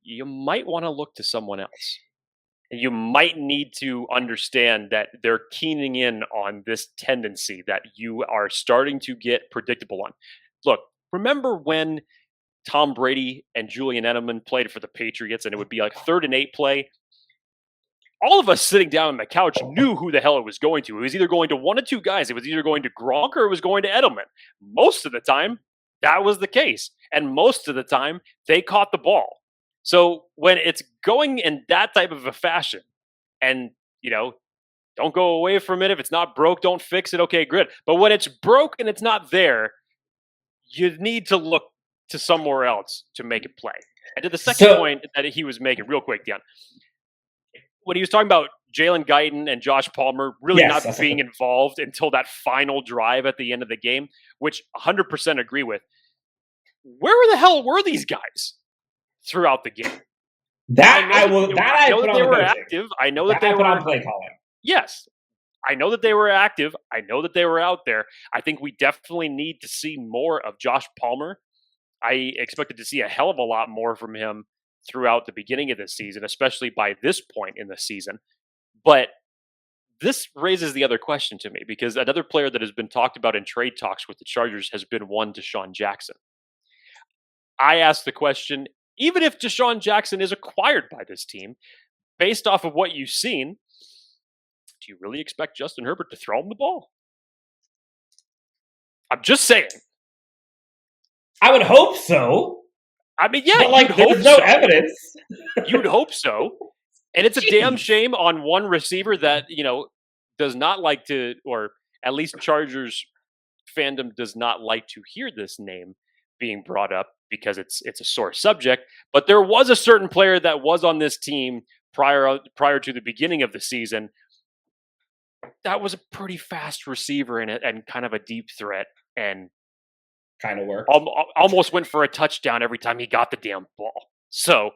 you might want to look to someone else. You might need to understand that they're keening in on this tendency that you are starting to get predictable on. Look, remember when Tom Brady and Julian Edelman played for the Patriots and it would be like 3rd and 8 play? All of us sitting down on the couch knew who the hell it was going to. It was either going to one of 2 guys. It was either going to Gronk or it was going to Edelman. Most of the time, that was the case. And most of the time, they caught the ball. So when it's going in that type of a fashion, and, you know, don't go away from it. If it's not broke, don't fix it. Okay, good. But when it's broke and it's not there, you need to look to somewhere else to make it play. And to the second point that he was making, real quick, Dan, when he was talking about Jalen Guyton and Josh Palmer really not being involved until that final drive at the end of the game, which 100% agree with, where the hell were these guys throughout the game? I know that they were active. I know that they were on play calling. Yes. I know that they were active. I know that they were out there. I think we definitely need to see more of Josh Palmer. I expected to see a hell of a lot more from him throughout the beginning of this season, especially by this point in the season. But this raises the other question to me, because another player that has been talked about in trade talks with the Chargers has been one Deshaun Jackson. I asked the question, even if Deshaun Jackson is acquired by this team, based off of what you've seen, do you really expect Justin Herbert to throw him the ball? I'm just saying. I would hope so. I mean, yeah, but like, there's no evidence. You'd hope so. And it's a damn shame on one receiver that, does not like to, or at least Chargers fandom does not like to hear this name being brought up because it's a sore subject. But there was a certain player that was on this team prior to the beginning of the season. That was a pretty fast receiver and kind of a deep threat, and kind of worked. Almost went for a touchdown every time he got the damn ball. So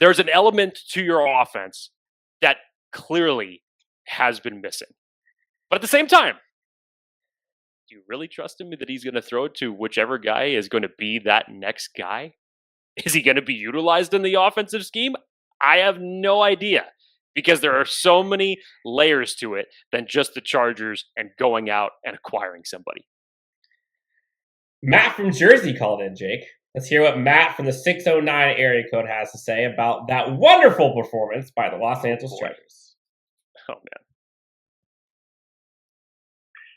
there's an element to your offense that clearly has been missing. But at the same time, do you really trust him that he's going to throw it to whichever guy is going to be that next guy? Is he going to be utilized in the offensive scheme? I have no idea, because there are so many layers to it than just the Chargers and going out and acquiring somebody. Matt from Jersey called in, Jake. Let's hear what Matt from the 609 area code has to say about that wonderful performance by the Los Angeles Chargers. Oh, man.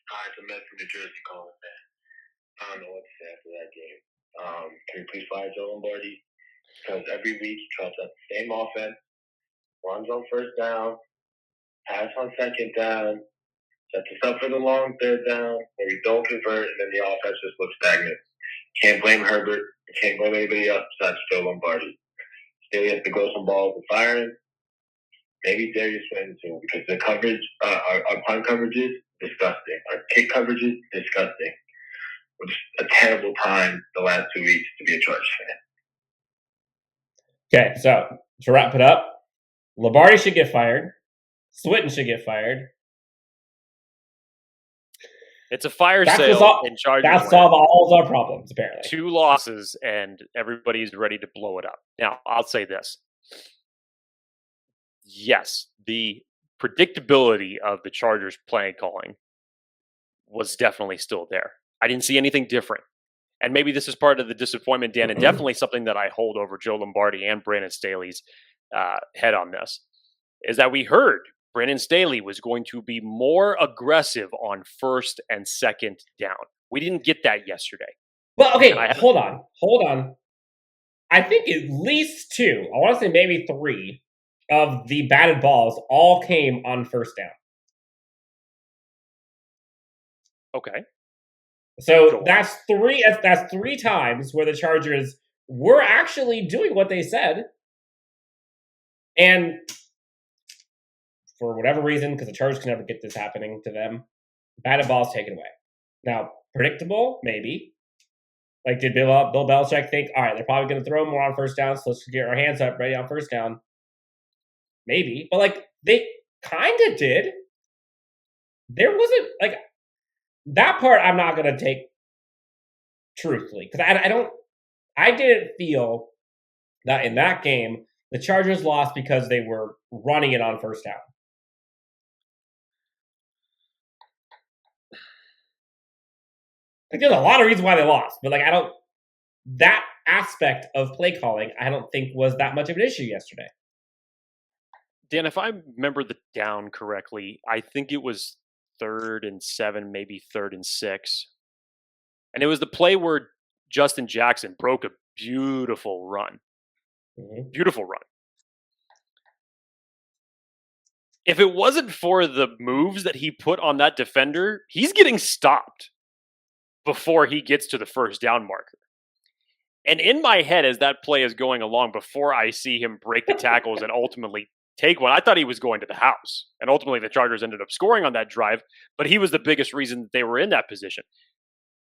Hi, it's Matt from New Jersey calling, man. I don't know what to say after that game. Can we please fire Joe Lombardi? Because every week he tries out the same offense, runs on first down, pass on second down, sets us up for the long third down, where we don't convert, and then the offense just looks stagnant. Can't blame Herbert. Can't blame anybody else besides Joe Lombardi. Staley has to grow some balls and fire him. Maybe Darius Swayze too, because the coverage, our punt coverage is disgusting. Our kick coverage is disgusting. Which is a terrible time the last 2 weeks to be a Chargers fan. Okay, so to wrap it up, Lombardi should get fired. Switten should get fired. It's a fire sale in Chargers. That solves all of our problems, apparently. 2 losses, and everybody's ready to blow it up. Now, I'll say this. Yes, the predictability of the Chargers play calling was definitely still there. I didn't see anything different. And maybe this is part of the disappointment, Dan, and definitely something that I hold over Joe Lombardi and Brandon Staley's head on this, is that we heard Brandon Staley was going to be more aggressive on first and second down. We didn't get that yesterday. Well, okay, hold on. I think at least 2, I want to say maybe 3 of the batted balls all came on first down. Okay. So that's 3 times where the Chargers were actually doing what they said. And for whatever reason, because the Chargers can never get this happening to them, batted balls taken away. Now, predictable, maybe. Like, did Bill Belichick think, all right, they're probably going to throw more on first down, so let's get our hands up, ready on first down? Maybe. But, like, they kind of did. There wasn't, like, that part I'm not going to take truthfully. Because I didn't feel that in that game, the Chargers lost because they were running it on first down. Like, there's a lot of reasons why they lost, but that aspect of play calling, I don't think was that much of an issue yesterday. Dan, if I remember the down correctly, I think it was 3rd and 7, maybe 3rd and 6. And it was the play where Justin Jackson broke a beautiful run. Mm-hmm. Beautiful run. If it wasn't for the moves that he put on that defender, he's getting stopped before he gets to the first down marker. And in my head, as that play is going along, before I see him break the tackles and ultimately take one, I thought he was going to the house. And ultimately, the Chargers ended up scoring on that drive, but he was the biggest reason that they were in that position.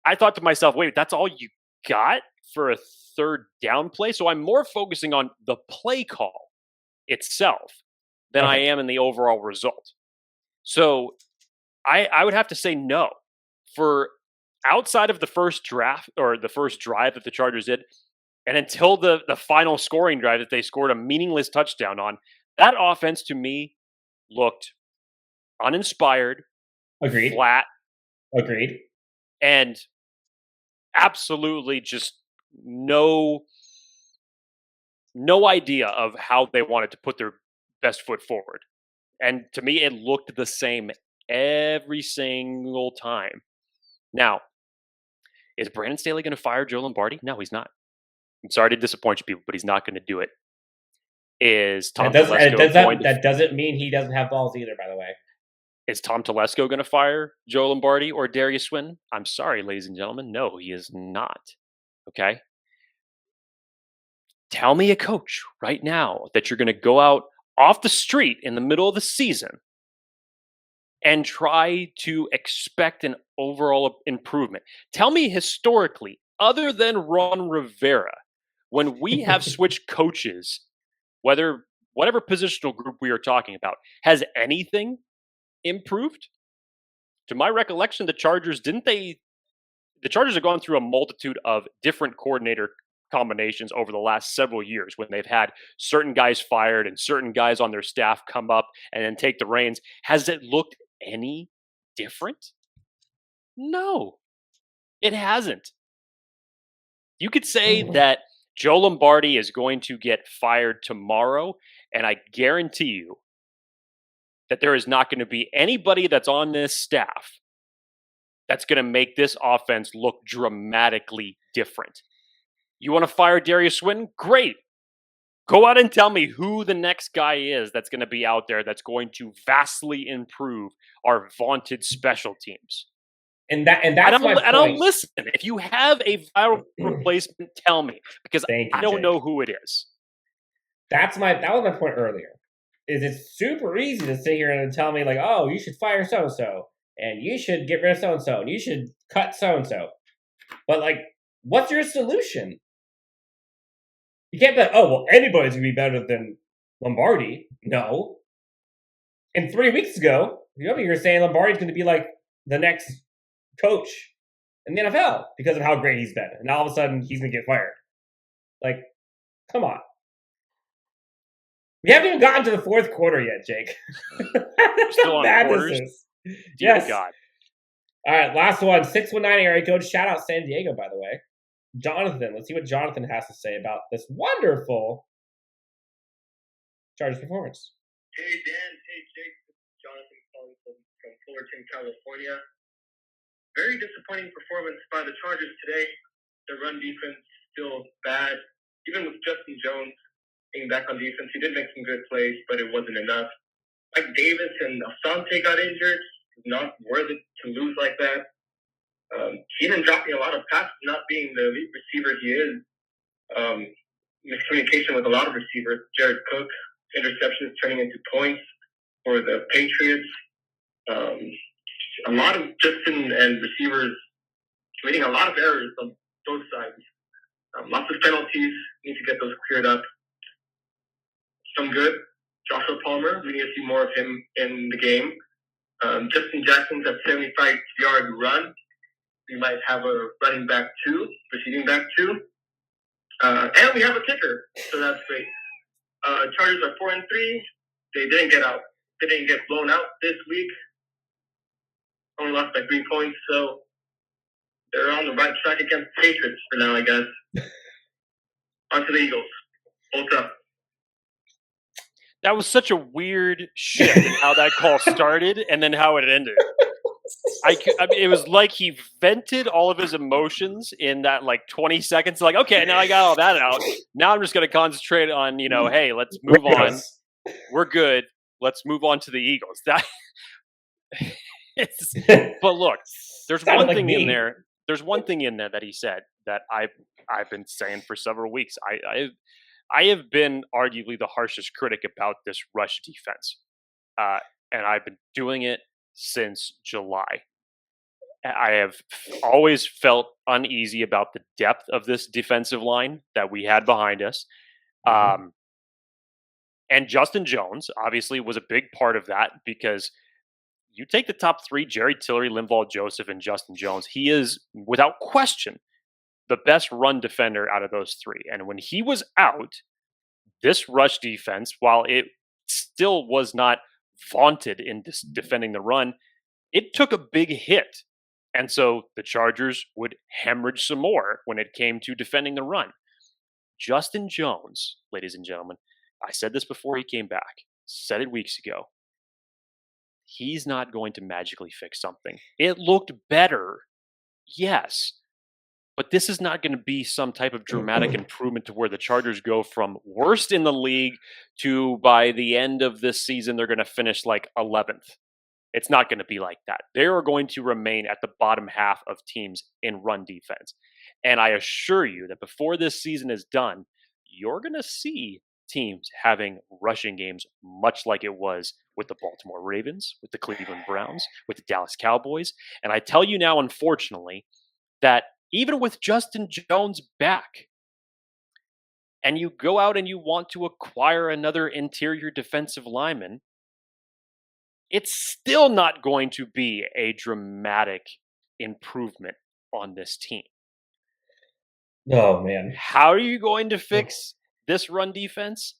I thought to myself, wait, that's all you got for a third down play? So I'm more focusing on the play call itself than I am in the overall result. So I would have to say no. For outside of the first draft or the first drive that the Chargers did, and until the final scoring drive that they scored a meaningless touchdown on, that offense to me looked uninspired, flat, and absolutely just no idea of how they wanted to put their best foot forward. And to me, it looked the same every single time. Now, Is Brandon Staley going to fire Joe Lombardi? No, he's not. I'm sorry to disappoint you people, but he's not going to do it. Is Tom Telesco that doesn't mean he doesn't have balls either, by the way. Is Tom Telesco going to fire Joe Lombardi or Darius Swinton? I'm sorry, ladies and gentlemen. No, he is not. Okay? Tell me a coach right now that you're going to go out off the street in the middle of the season and try to expect an overall improvement. Tell me historically, other than Ron Rivera, when we have switched coaches, whatever positional group we are talking about, has anything improved? To my recollection, the Chargers have gone through a multitude of different coordinator combinations over the last several years when they've had certain guys fired and certain guys on their staff come up and then take the reins. Has it looked any different? No, it hasn't. You could say that Joe Lombardi is going to get fired tomorrow, and I guarantee you that there is not going to be anybody that's on this staff that's going to make this offense look dramatically different. You want to fire Darius Swinton? Great. Go out and tell me who the next guy is that's going to be out there that's going to vastly improve our vaunted special teams. And that's my point. I'll listen. If you have a viral replacement, tell me, because I don't know who it is. That was my point earlier. It's super easy to sit here and tell me like, oh, you should fire so and so, and you should get rid of so and so, and you should cut so and so. But like, what's your solution? You can't be like, oh, well, anybody's going to be better than Lombardi. No. And 3 weeks ago, you were saying Lombardi's going to be like the next coach in the NFL because of how great he's been. And all of a sudden, he's going to get fired. Like, come on. We haven't even gotten to the fourth quarter yet, Jake. Still on quarters? Yes. God. All right, last one. 619 area code. Shout out San Diego, by the way. Jonathan. Let's see what Jonathan has to say about this wonderful Chargers performance. Hey, Dan. Hey, Jake. This is Jonathan calling from Fullerton, California. Very disappointing performance by the Chargers today. The run defense still bad. Even with Justin Jones being back on defense, he did make some good plays, but it wasn't enough. Mike Davis and Asante got injured. Not worthy to lose like that. He didn't drop me a lot of passes, not being the elite receiver he is. Miscommunication with a lot of receivers. Jared Cook, interceptions turning into points for the Patriots. A lot of Justin and receivers committing a lot of errors on both sides. Lots of penalties. Need to get those cleared up. Some good. Joshua Palmer, we need to see more of him in the game. Justin Jackson's at 75-yard run. We might have a running back two, receiving back two. And we have a kicker, so that's great. Chargers are 4-3. They didn't get out. They didn't get blown out this week. Only lost by 3 points, so they're on the right track against the Patriots for now, I guess. On to the Eagles. Hold up. That was such a weird shift in how that call started and then how it ended. I mean, it was like he vented all of his emotions in that like 20 seconds. Like, okay, now I got all that out. Now I'm just going to concentrate on, hey, let's move on. We're good. Let's move on to the Eagles. But look, there's one thing in there. There's one thing in there that he said that I've been saying for several weeks. I have been arguably the harshest critic about this rush defense, and I've been doing it since July. I have always felt uneasy about the depth of this defensive line that we had behind us. And Justin Jones obviously was a big part of that, because you take the top three, Jerry Tillery, Linval Joseph, and Justin Jones, he is without question the best run defender out of those three. And when he was out, this rush defense, while it still was not vaunted in defending the run, it took a big hit. And so the Chargers would hemorrhage some more when it came to defending the run. Justin Jones, ladies and gentlemen, I said this before he came back, said it weeks ago. He's not going to magically fix something. It looked better, yes, But this is not going to be some type of dramatic improvement to where the Chargers go from worst in the league to by the end of this season, they're going to finish like 11th. It's not going to be like that. They are going to remain at the bottom half of teams in run defense. And I assure you that before this season is done, you're going to see teams having rushing games much like it was with the Baltimore Ravens, with the Cleveland Browns, with the Dallas Cowboys. And I tell you now, unfortunately, that even with Justin Jones back, and you go out and you want to acquire another interior defensive lineman, it's still not going to be a dramatic improvement on this team. Oh, man. How are you going to fix this run defense?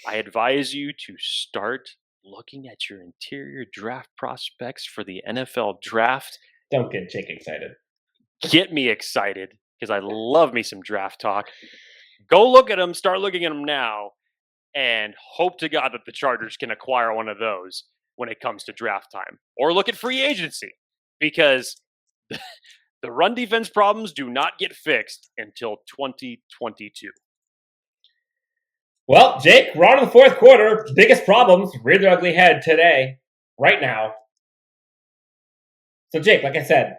I advise you to start looking at your interior draft prospects for the NFL draft. Don't get Jake excited. Get me excited, because I love me some draft talk. Go look at them, start looking at them now, and hope to God that the Chargers can acquire one of those when it comes to draft time. Or look at free agency, because the run defense problems do not get fixed until 2022. Well, Jake, we're on to the fourth quarter. Biggest problems reared their ugly head today, right now. So, Jake, like I said,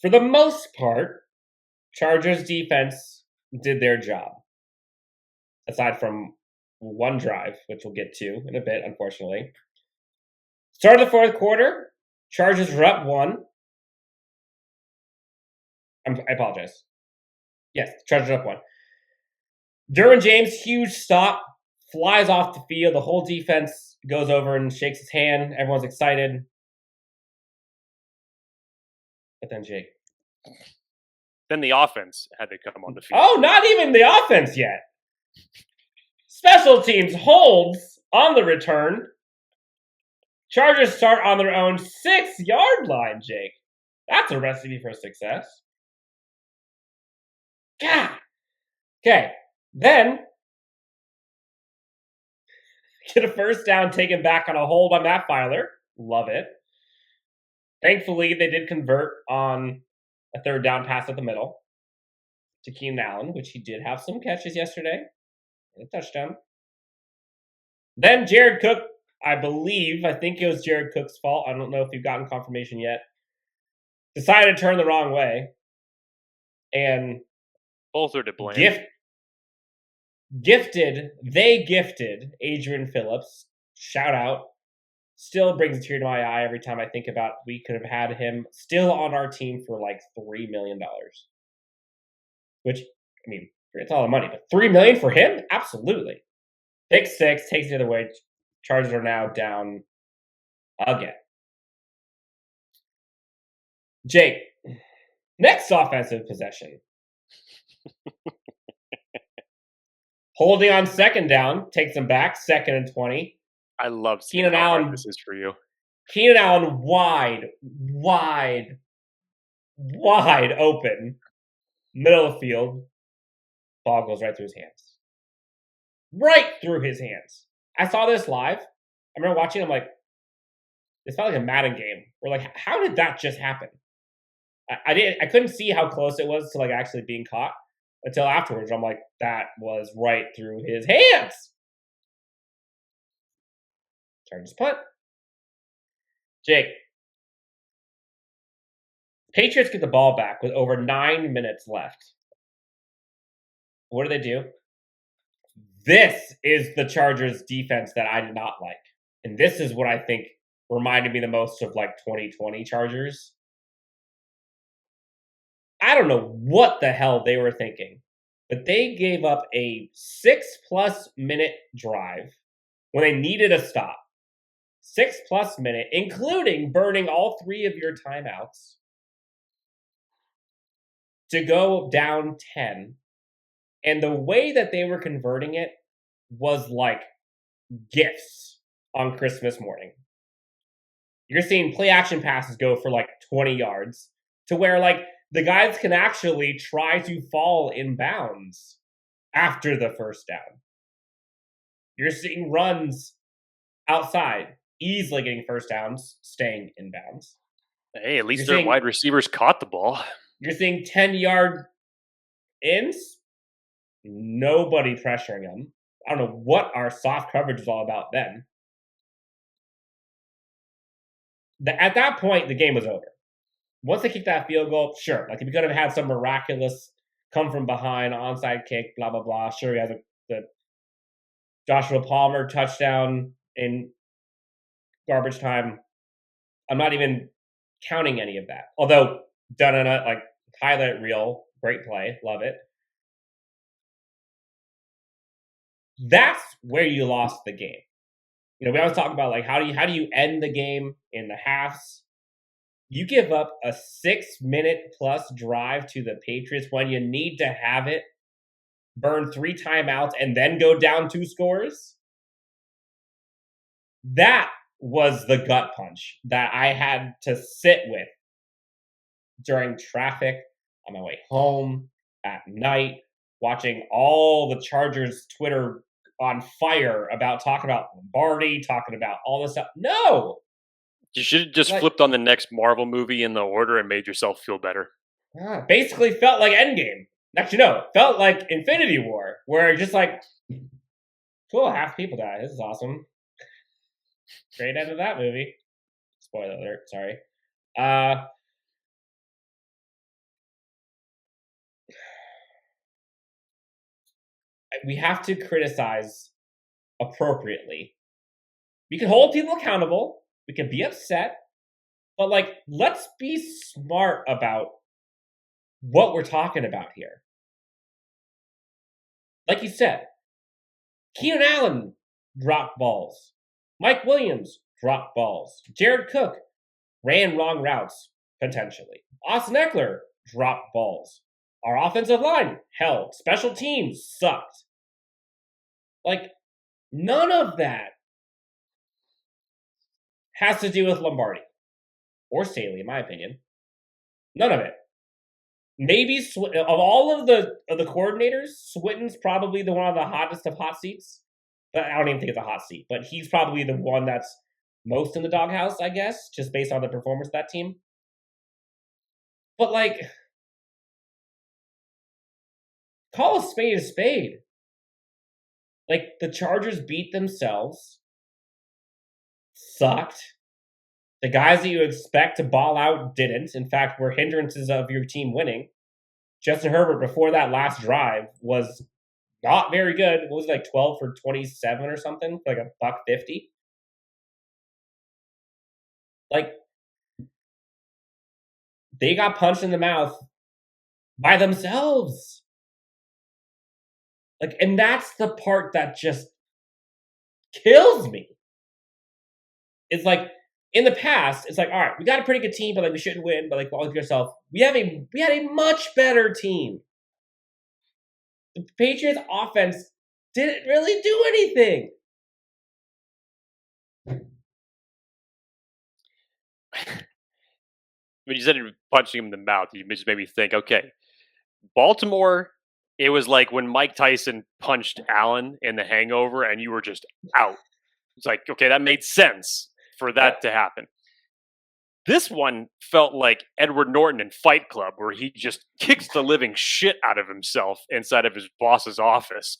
for the most part, Chargers defense did their job. Aside from one drive, which we'll get to in a bit, unfortunately. Start of the fourth quarter, Chargers were up 1. I apologize. Yes, Chargers up 1. Derwin James, huge stop, flies off the field. The whole defense goes over and shakes his hand. Everyone's excited. But then, Jake. Then the offense had to come on the field. Oh, not even the offense yet. Special teams holds on the return. Chargers start on their own 6-yard line, Jake. That's a recipe for success. God. Okay. Then, get a first down taken back on a hold by Matt Filer. Love it. Thankfully, they did convert on a third down pass at the middle to Keenan Allen, which he did have some catches yesterday. And a touchdown. Then Jared Cook, I think it was Jared Cook's fault. I don't know if you've gotten confirmation yet. Decided to turn the wrong way. And both are to blame. Gifted Adrian Phillips. Shout out. Still brings a tear to my eye every time I think about we could have had him still on our team for like $3 million. Which, I mean, it's all the money, but $3 million for him? Absolutely. Pick 6, takes it the other way. Chargers are now down again. Jake, next offensive possession. Holding on second down, takes them back, 2nd and 20. I love seeing how hard this is for you. Keenan Allen wide open, middle of the field. Ball goes right through his hands. Right through his hands. I saw this live. I remember watching. I'm like, this felt like a Madden game. We're like, how did that just happen? I couldn't see how close it was to like actually being caught until afterwards. I'm like, that was right through his hands. Chargers punt. Jake. Patriots get the ball back with over 9 minutes left. What do? This is the Chargers defense that I did not like. And this is what I think reminded me the most of like 2020 Chargers. I don't know what the hell they were thinking, but they gave up a 6+ minute drive when they needed a stop. 6+ minute, including burning all 3 of your timeouts to go down 10. And the way that they were converting it was like gifts on Christmas morning. You're seeing play action passes go for like 20 yards to where like the guys can actually try to fall in bounds after the first down. You're seeing runs outside, easily getting first downs, staying in bounds. Hey, at least their wide receivers caught the ball. You're seeing 10-yard ends, nobody pressuring him. I don't know what our soft coverage was all about then. At that point, the game was over. Once they kicked that field goal, sure. Like, if you could have had some miraculous come from behind, onside kick, blah, blah, blah. Sure, you had the Joshua Palmer touchdown in garbage time. I'm not even counting any of that. Although, done in a, like, highlight reel, great play, love it. That's where you lost the game. You know, we always talk about, like, how do you end the game in the halves? You give up a 6-minute plus drive to the Patriots when you need to have it, burn 3 timeouts, and then go down 2 scores. That was the gut punch that I had to sit with during traffic, on my way home, at night, watching all the Chargers Twitter on fire about talking about Lombardi, talking about all this stuff. No! You should have just flipped on the next Marvel movie in the order and made yourself feel better. Basically felt like Endgame. Actually, no, it felt like Infinity War, where just like, cool, half people die. This is awesome. Great end of that movie. Spoiler alert, sorry. We have to criticize appropriately. We can hold people accountable. We can be upset. But, like, let's be smart about what we're talking about here. Like you said, Keenan Allen dropped balls. Mike Williams dropped balls. Jared Cook ran wrong routes, potentially. Austin Eckler dropped balls. Our offensive line held. Special teams sucked. Like, none of that has to do with Lombardi. Or Staley, in my opinion. None of it. Maybe, of all of the coordinators, Switten's probably the one of the hottest of hot seats. But I don't even think it's a hot seat. But he's probably the one that's most in the doghouse, I guess, just based on the performance of that team. But, like, call a spade. Like, the Chargers beat themselves. Sucked. The guys that you expect to ball out didn't. In fact, were hindrances of your team winning. Justin Herbert, before that last drive, was not very good. What was it, like 12 for 27 or something? Like $150. Like, they got punched in the mouth by themselves. Like, and that's the part that just kills me. It's like, in the past, it's like, all right, we got a pretty good team, but like we shouldn't win. But like, look at yourself, we had a much better team. The Patriots offense didn't really do anything. When you said punching him in the mouth, you just made me think, okay, Baltimore, it was like when Mike Tyson punched Allen in The Hangover and you were just out. It's like, okay, that made sense for that to happen. This one felt like Edward Norton in Fight Club, where he just kicks the living shit out of himself inside of his boss's office.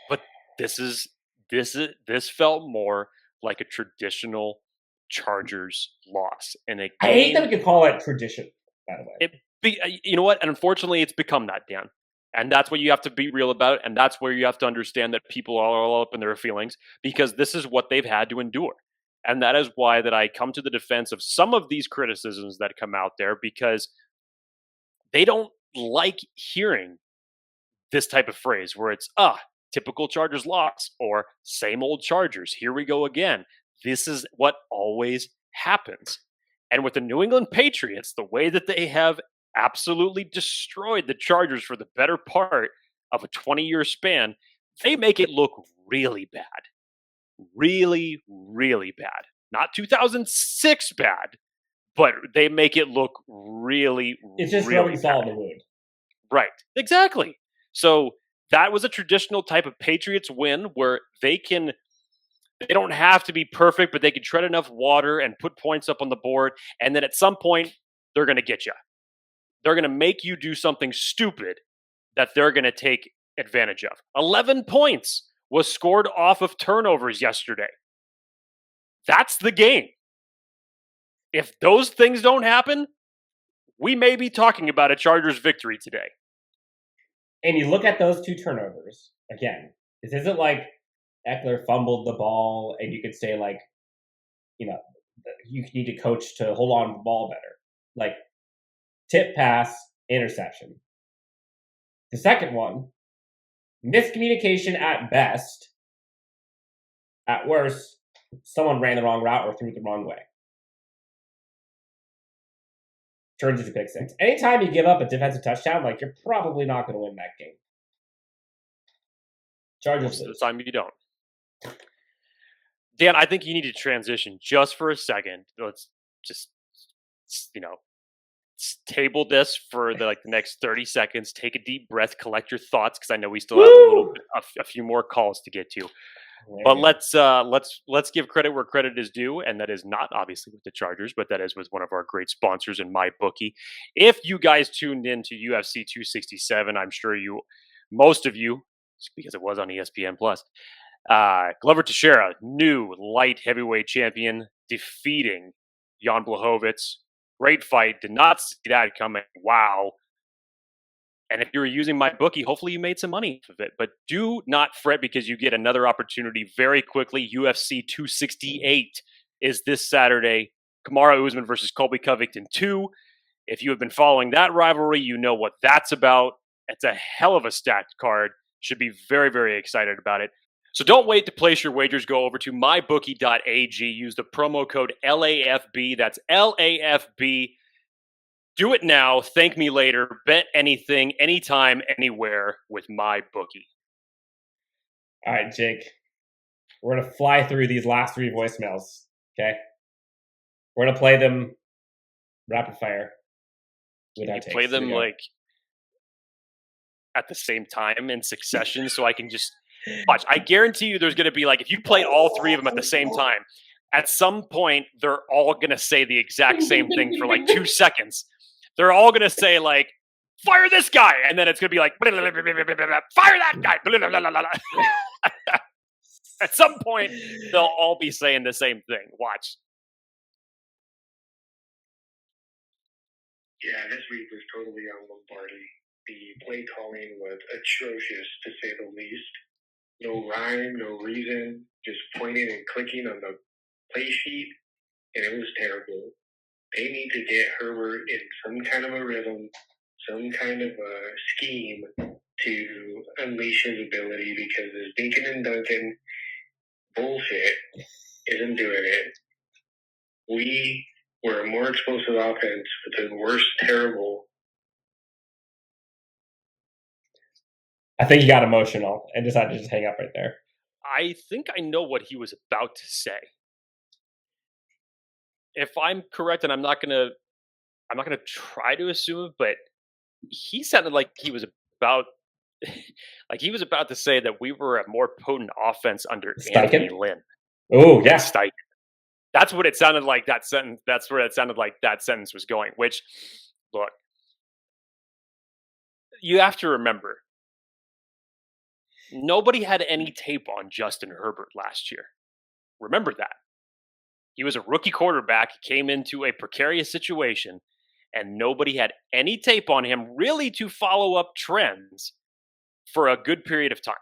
But this felt more like a traditional Chargers loss in a game. I hate that we could call it tradition, by the way. You know what? And unfortunately, it's become that, Dan. And that's what you have to be real about. And that's where you have to understand that people are all up in their feelings, because this is what they've had to endure. And that is why that I come to the defense of some of these criticisms that come out there, because they don't like hearing this type of phrase where it's, typical Chargers loss, or same old Chargers. Here we go again. This is what always happens. And with the New England Patriots, the way that they have absolutely destroyed the Chargers for the better part of a 20-year span, they make it look really bad. Really, really bad. Not 2006 bad, but they make it look really, it's just really rubbing salt in the wound. Right. Exactly. So that was a traditional type of Patriots win where they don't have to be perfect, but they can tread enough water and put points up on the board. And then at some point, they're going to get you. they're going to make you do something stupid that they're going to take advantage of. 11 points was scored off of turnovers yesterday. That's the game. If those things don't happen, we may be talking about a Chargers victory today. And you look at those 2 turnovers, again, this isn't like Eckler fumbled the ball and you could say, like, you know, you need to coach to hold on to the ball better. Like, tip pass, interception. The second one, miscommunication at best. At worst, someone ran the wrong route or threw it the wrong way. Turns into pick 6. Anytime you give up a defensive touchdown, like, you're probably not going to win that game. Chargers most of the time you don't. Dan, I think you need to transition just for a second. Let's just, table this for the next 30 seconds. Take a deep breath, collect your thoughts, because I know we still have a few more calls to get to. But let's give credit where credit is due, and that is not obviously with the Chargers, but that is with one of our great sponsors in MyBookie. If you guys tuned in to UFC 267, I'm sure most of you, because it was on ESPN Plus, Glover Teixeira, new light heavyweight champion, defeating Jan Blachowicz. Great fight. Did not see that coming. Wow. And if you're using MyBookie, hopefully you made some money off of it. But do not fret, because you get another opportunity very quickly. UFC 268 is this Saturday. Kamaru Usman versus Colby Covington 2. If you have been following that rivalry, you know what that's about. It's a hell of a stacked card. Should be very, very excited about it. So don't wait to place your wagers. Go over to mybookie.ag. Use the promo code LAFB. That's LAFB. Do it now. Thank me later. Bet anything, anytime, anywhere with MyBookie. All right, Jake. We're going to fly through these last 3 voicemails, okay? We're going to play them rapid fire. Can you play them, at the same time in succession so I can just watch? I guarantee you there's going to be, if you play all 3 of them at the same time, at some point they're all going to say the exact same thing for 2 seconds. They're all going to say, fire this guy. And then it's going to be fire that guy. At some point, they'll all be saying the same thing. Watch. Yeah, this week was totally on Lombardi. The play calling was atrocious, to say the least. No rhyme, no reason, just pointing and clicking on the play sheet, and it was terrible. They need to get Herbert in some kind of a rhythm, some kind of a scheme to unleash his ability, because this Dinkin and Duncan bullshit isn't doing it. We were a more explosive offense with the worst terrible. I think he got emotional and decided to just hang up right there. I think I know what he was about to say. If I'm correct, and I'm not gonna try to assume it, but he sounded like he was about to say that we were a more potent offense under Anthony Lynn. Oh, yeah. Steichen. That's what it sounded like. That sentence. That's where it sounded like that sentence was going. Which, look, you have to remember, nobody had any tape on Justin Herbert last year. Remember that. He was a rookie quarterback, came into a precarious situation, and nobody had any tape on him really to follow up trends for a good period of time.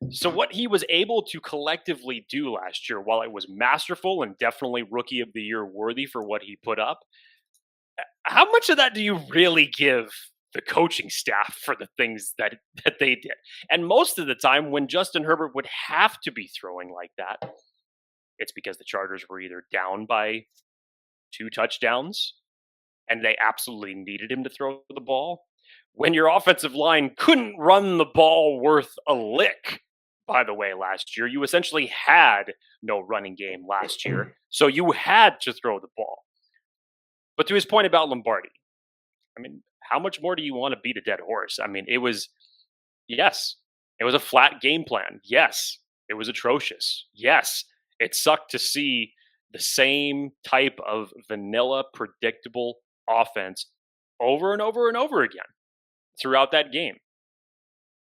So what he was able to collectively do last year, while it was masterful and definitely Rookie of the Year worthy for what he put up, how much of that do you really give the coaching staff for the things that they did? And most of the time when Justin Herbert would have to be throwing like that, it's because the Chargers were either down by 2 touchdowns and they absolutely needed him to throw the ball. When your offensive line couldn't run the ball worth a lick, by the way, last year, you essentially had no running game last year. So you had to throw the ball. But to his point about Lombardi, I mean, how much more do you want to beat a dead horse? I mean, it was a flat game plan. Yes, it was atrocious. Yes, it sucked to see the same type of vanilla, predictable offense over and over and over again throughout that game.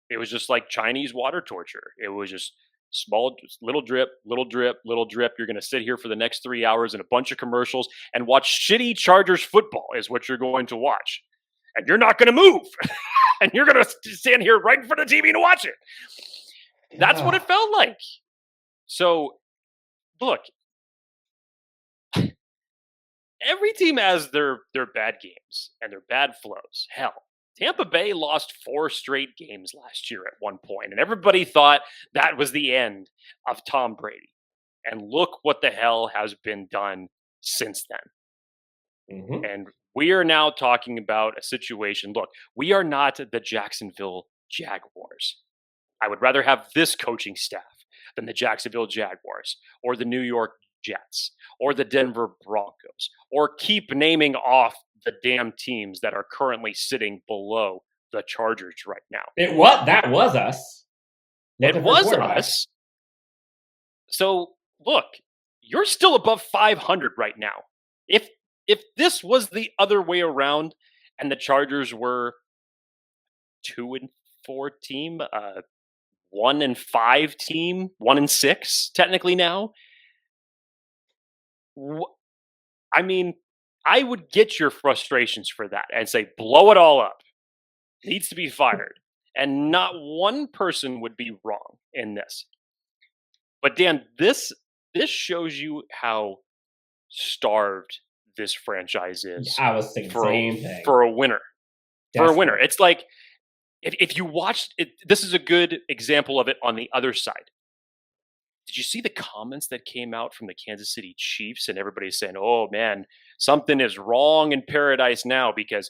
It was just like Chinese water torture. It was just little drip, little drip, little drip. You're going to sit here for the next 3 hours in a bunch of commercials and watch shitty Chargers football is what you're going to watch. And you're not going to move. And you're going to stand here right in front of the TV to watch it. That's what it felt like. So, look, every team has their bad games and their bad flows. Hell, Tampa Bay lost 4 straight games last year at one point, and everybody thought that was the end of Tom Brady. And look what the hell has been done since then. Mm-hmm. And we are now talking about a situation. Look, we are not the Jacksonville Jaguars. I would rather have this coaching staff than the Jacksonville Jaguars or the New York Jets or the Denver Broncos, or keep naming off the damn teams that are currently sitting below the Chargers right now. That was us. It was us. So look, you're still above 500 right now. If this was the other way around and the Chargers were 2-4 team, 1-5 team, 1-6 technically now, I mean, I would get your frustrations for that and say, blow it all up. Needs to be fired. And not one person would be wrong in this. But Dan, this shows you how starved this franchise is. I was thinking the same thing. For a winner. For a winner. It's like, if you watched it, this is a good example of it on the other side. Did you see the comments that came out from the Kansas City Chiefs? And everybody's saying, oh man, something is wrong in paradise now, because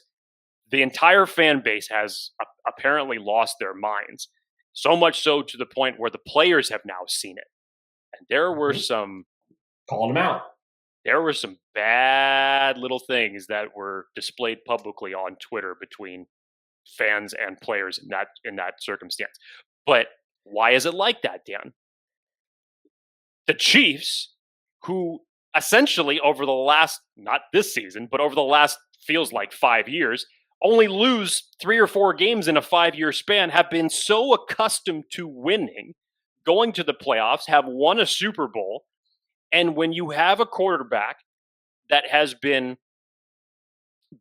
the entire fan base has apparently lost their minds. So much so to the point where the players have now seen it. And there were some... calling them out. There were some bad little things that were displayed publicly on Twitter between fans and players in that circumstance. But why is it like that, Dan? The Chiefs, who essentially over the last, not this season, but over the last feels like 5 years, only lose 3 or 4 games in a 5-year span, have been so accustomed to winning, going to the playoffs, have won a Super Bowl. And when you have a quarterback that has been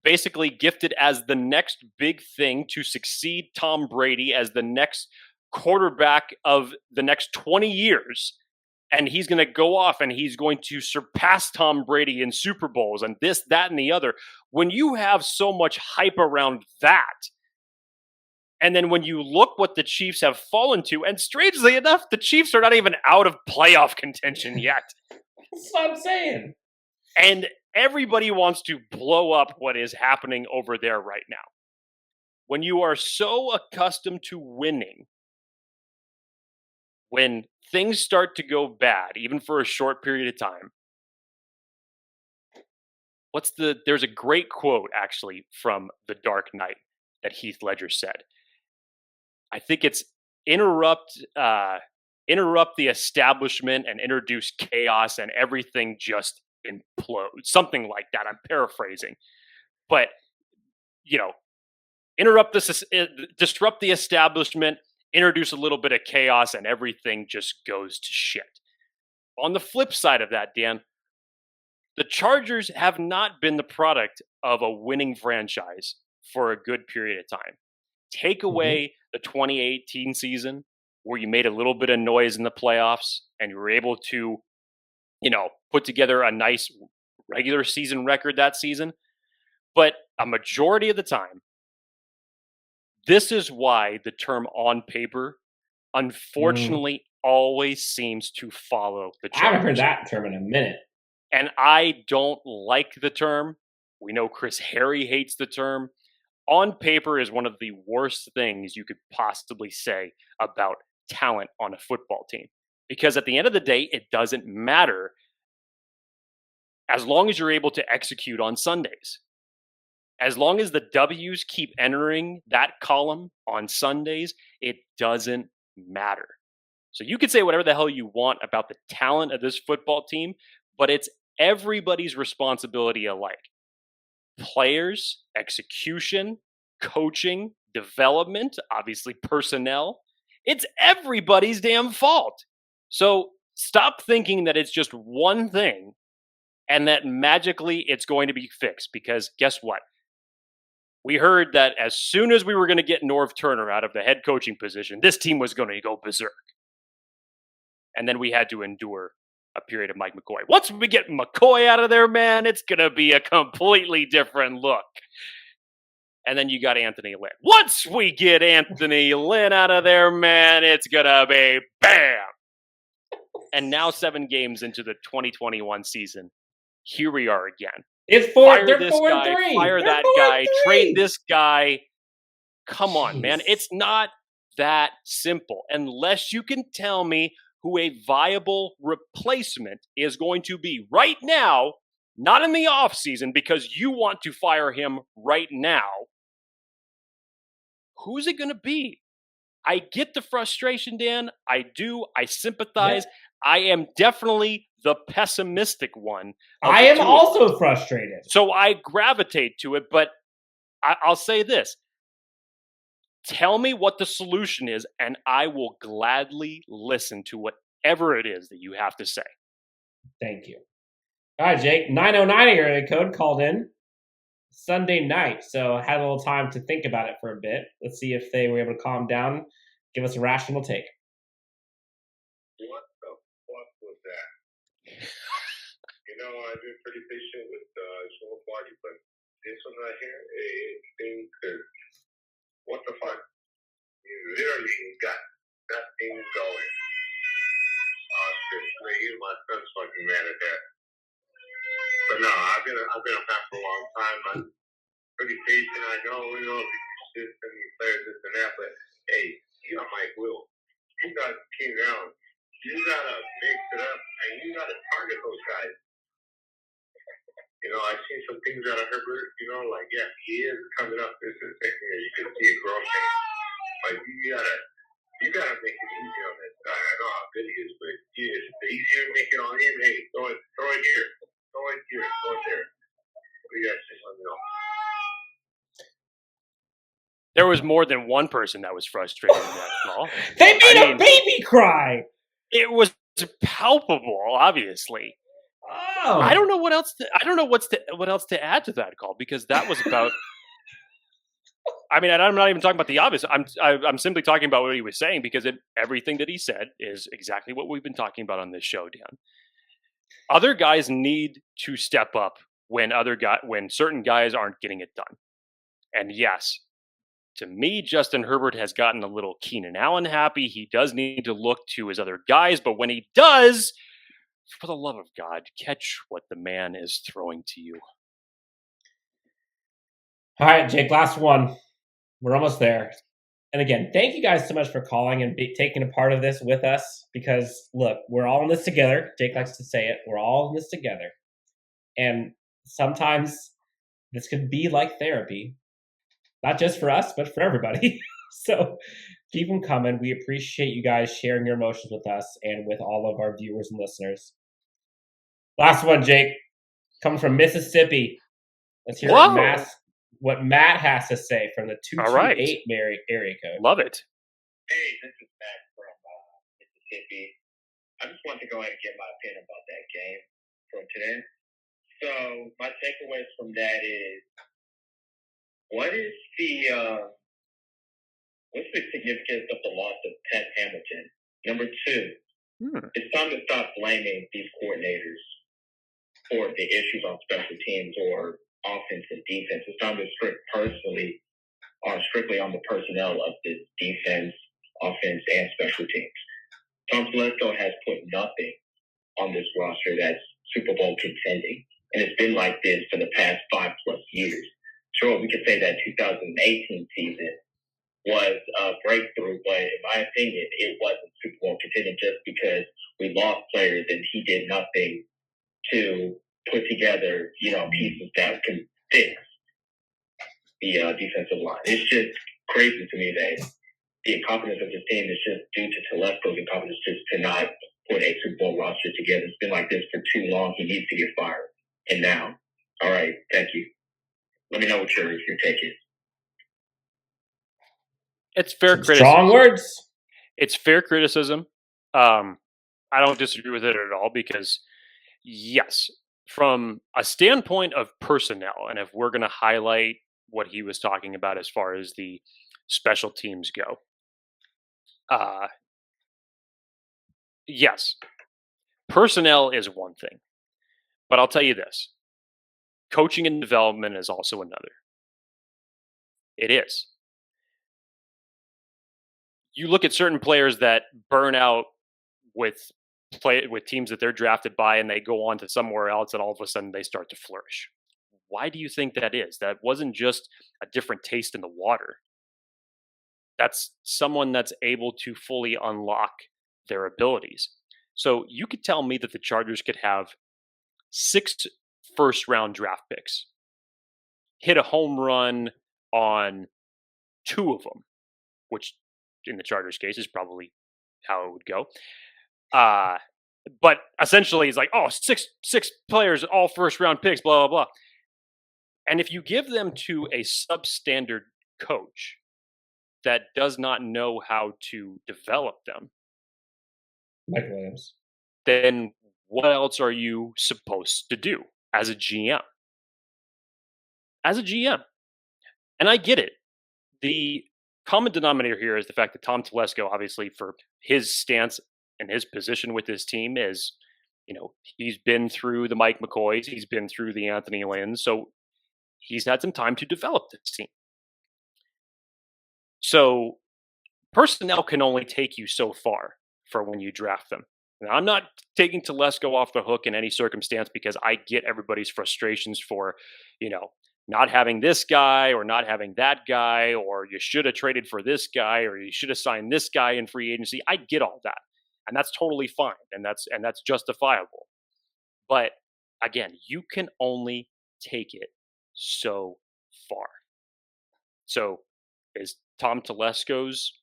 basically gifted as the next big thing to succeed Tom Brady as the next quarterback of the next 20 years, and he's going to go off and he's going to surpass Tom Brady in Super Bowls and this, that, and the other. When you have so much hype around that, and then when you look what the Chiefs have fallen to, and strangely enough, the Chiefs are not even out of playoff contention yet. That's what I'm saying. And everybody wants to blow up what is happening over there right now. When you are so accustomed to winning, when things start to go bad, even for a short period of time, there's a great quote actually from The Dark Knight that Heath Ledger said. I think it's interrupt the establishment and introduce chaos and everything just implodes. Something like that. I'm paraphrasing. But, disrupt the establishment, introduce a little bit of chaos, and everything just goes to shit. On the flip side of that, Dan, the Chargers have not been the product of a winning franchise for a good period of time. Take away the 2018 season, where you made a little bit of noise in the playoffs and you were able to, put together a nice regular season record that season. But a majority of the time, this is why the term on paper, unfortunately, always seems to follow the Chargers. I haven't heard that term in a minute. And I don't like the term. We know Chris Harry hates the term. On paper is one of the worst things you could possibly say about talent on a football team. Because at the end of the day, it doesn't matter as long as you're able to execute on Sundays. As long as the W's keep entering that column on Sundays, it doesn't matter. So you could say whatever the hell you want about the talent of this football team, but it's everybody's responsibility alike. players, execution, coaching, development, obviously personnel. It's everybody's damn fault. So stop thinking that it's just one thing and that magically it's going to be fixed, because guess what? We heard that as soon as we were going to get Norv Turner out of the head coaching position, this team was going to go berserk. And then we had to endure a period of Mike McCoy. Once we get McCoy out of there, man, it's going to be a completely different look. And then you got Anthony Lynn. Once we get Anthony Lynn out of there, man, it's going to be bam. And now 7 games into the 2021 season, here we are again. It's fire they're this 4-3. guy, fire They're that 4-3. guy, trade this guy. Come on, man. Jeez. It's not that simple. Unless you can tell me who a viable replacement is going to be right now, not in the offseason, because you want to fire him right now. Who's it going to be? I get the frustration, Dan. I do. I sympathize. Yeah. I am definitely the pessimistic one. I am also frustrated. So I gravitate to it, but I'll say this. Tell me what the solution is, and I will gladly listen to whatever it is that you have to say. Thank you. All right, Jake. 909 area code called in Sunday night, so I had a little time to think about it for a bit. Let's see if they were able to calm down, give us a rational take. What the fuck was that? I've been pretty patient with small party, but this one right here, what the fuck? You literally got that thing going. Oh shit, my son's fucking mad at that. But no, I've been a fan for a long time. I'm pretty patient. I know, this and these players, this and that, but hey, you got Mike Will. You got King Allen. You gotta mix it up and you gotta target those guys. I've seen some things out of Herbert, yeah, he is coming up. This is something that you can see a growth thing. But you gotta make it easy on this guy. I know how good he is, but it's easier to make it on him. Hey, throw it here. Throw it here. Throw it there. What do you guys just let me know? There was more than one person that was frustrated in that call. They made a baby cry. It was palpable, obviously. Oh. I don't know what else. I don't know what else to add to that call, because that was about. I mean, I'm not even talking about the obvious. I'm simply talking about what he was saying, because everything that he said is exactly what we've been talking about on this show, Dan. Other guys need to step up when certain guys aren't getting it done. And yes, to me, Justin Herbert has gotten a little Keenan Allen happy. He does need to look to his other guys, but when he does, for the love of God, catch what the man is throwing to you. All right, Jake, last one. We're almost there. And again, thank you guys so much for calling and taking a part of this with us, because, look, we're all in this together. Jake likes to say it. We're all in this together. And sometimes this could be like therapy, not just for us, but for everybody. So keep them coming. We appreciate you guys sharing your emotions with us and with all of our viewers and listeners. Last one, Jake, coming from Mississippi. Let's hear what Matt has to say from the 228 area code. Love it. Hey, this is Matt from Mississippi. I just want to go ahead and give my opinion about that game from today. So my takeaways from that is, what's the significance of the loss of Pat Hamilton? Number 2, it's time to stop blaming these coordinators for the issues on special teams or offense and defense. It's time to strictly on the personnel of the defense, offense, and special teams. Tom Telesco has put nothing on this roster that's Super Bowl contending, and it's been like this for the past 5+ years. Sure, we could say that 2018 season was a breakthrough, but in my opinion, it wasn't Super Bowl contending just because we lost players and he did nothing to put together, pieces that can fix the defensive line. It's just crazy to me that the incompetence of this team is just due to Telesco's incompetence just to not put a Super Bowl roster together. It's been like this for too long. He needs to get fired. And now. All right. Thank you. Let me know what your take is. It's fair criticism. Strong words. It's fair criticism. I don't disagree with it at all because, yes, from a standpoint of personnel, and if we're going to highlight what he was talking about as far as the special teams go, yes, personnel is one thing. But I'll tell you this. Coaching and development is also another. It is. You look at certain players that burn out with teams that they're drafted by, and they go on to somewhere else, and all of a sudden they start to flourish. Why do you think that is? That wasn't just a different taste in the water. That's someone that's able to fully unlock their abilities. So you could tell me that the Chargers could have 6 first-round draft picks, hit a home run on 2 of them, which in the Chargers' case is probably how it would go. But essentially, it's like, six players, all first-round picks, blah, blah, blah. And if you give them to a substandard coach that does not know how to develop them, Mike Williams, then what else are you supposed to do as a GM? As a GM. And I get it. The common denominator here is the fact that Tom Telesco, obviously, for his stance and his position with this team is, he's been through the Mike McCoys, he's been through the Anthony Lynns, so he's had some time to develop this team. So personnel can only take you so far for when you draft them. Now, I'm not taking Telesco off the hook in any circumstance because I get everybody's frustrations for, not having this guy or not having that guy, or you should have traded for this guy, or you should have signed this guy in free agency. I get all that. And that's totally fine. And that's justifiable. But again, you can only take it so far. So is Tom Telesco's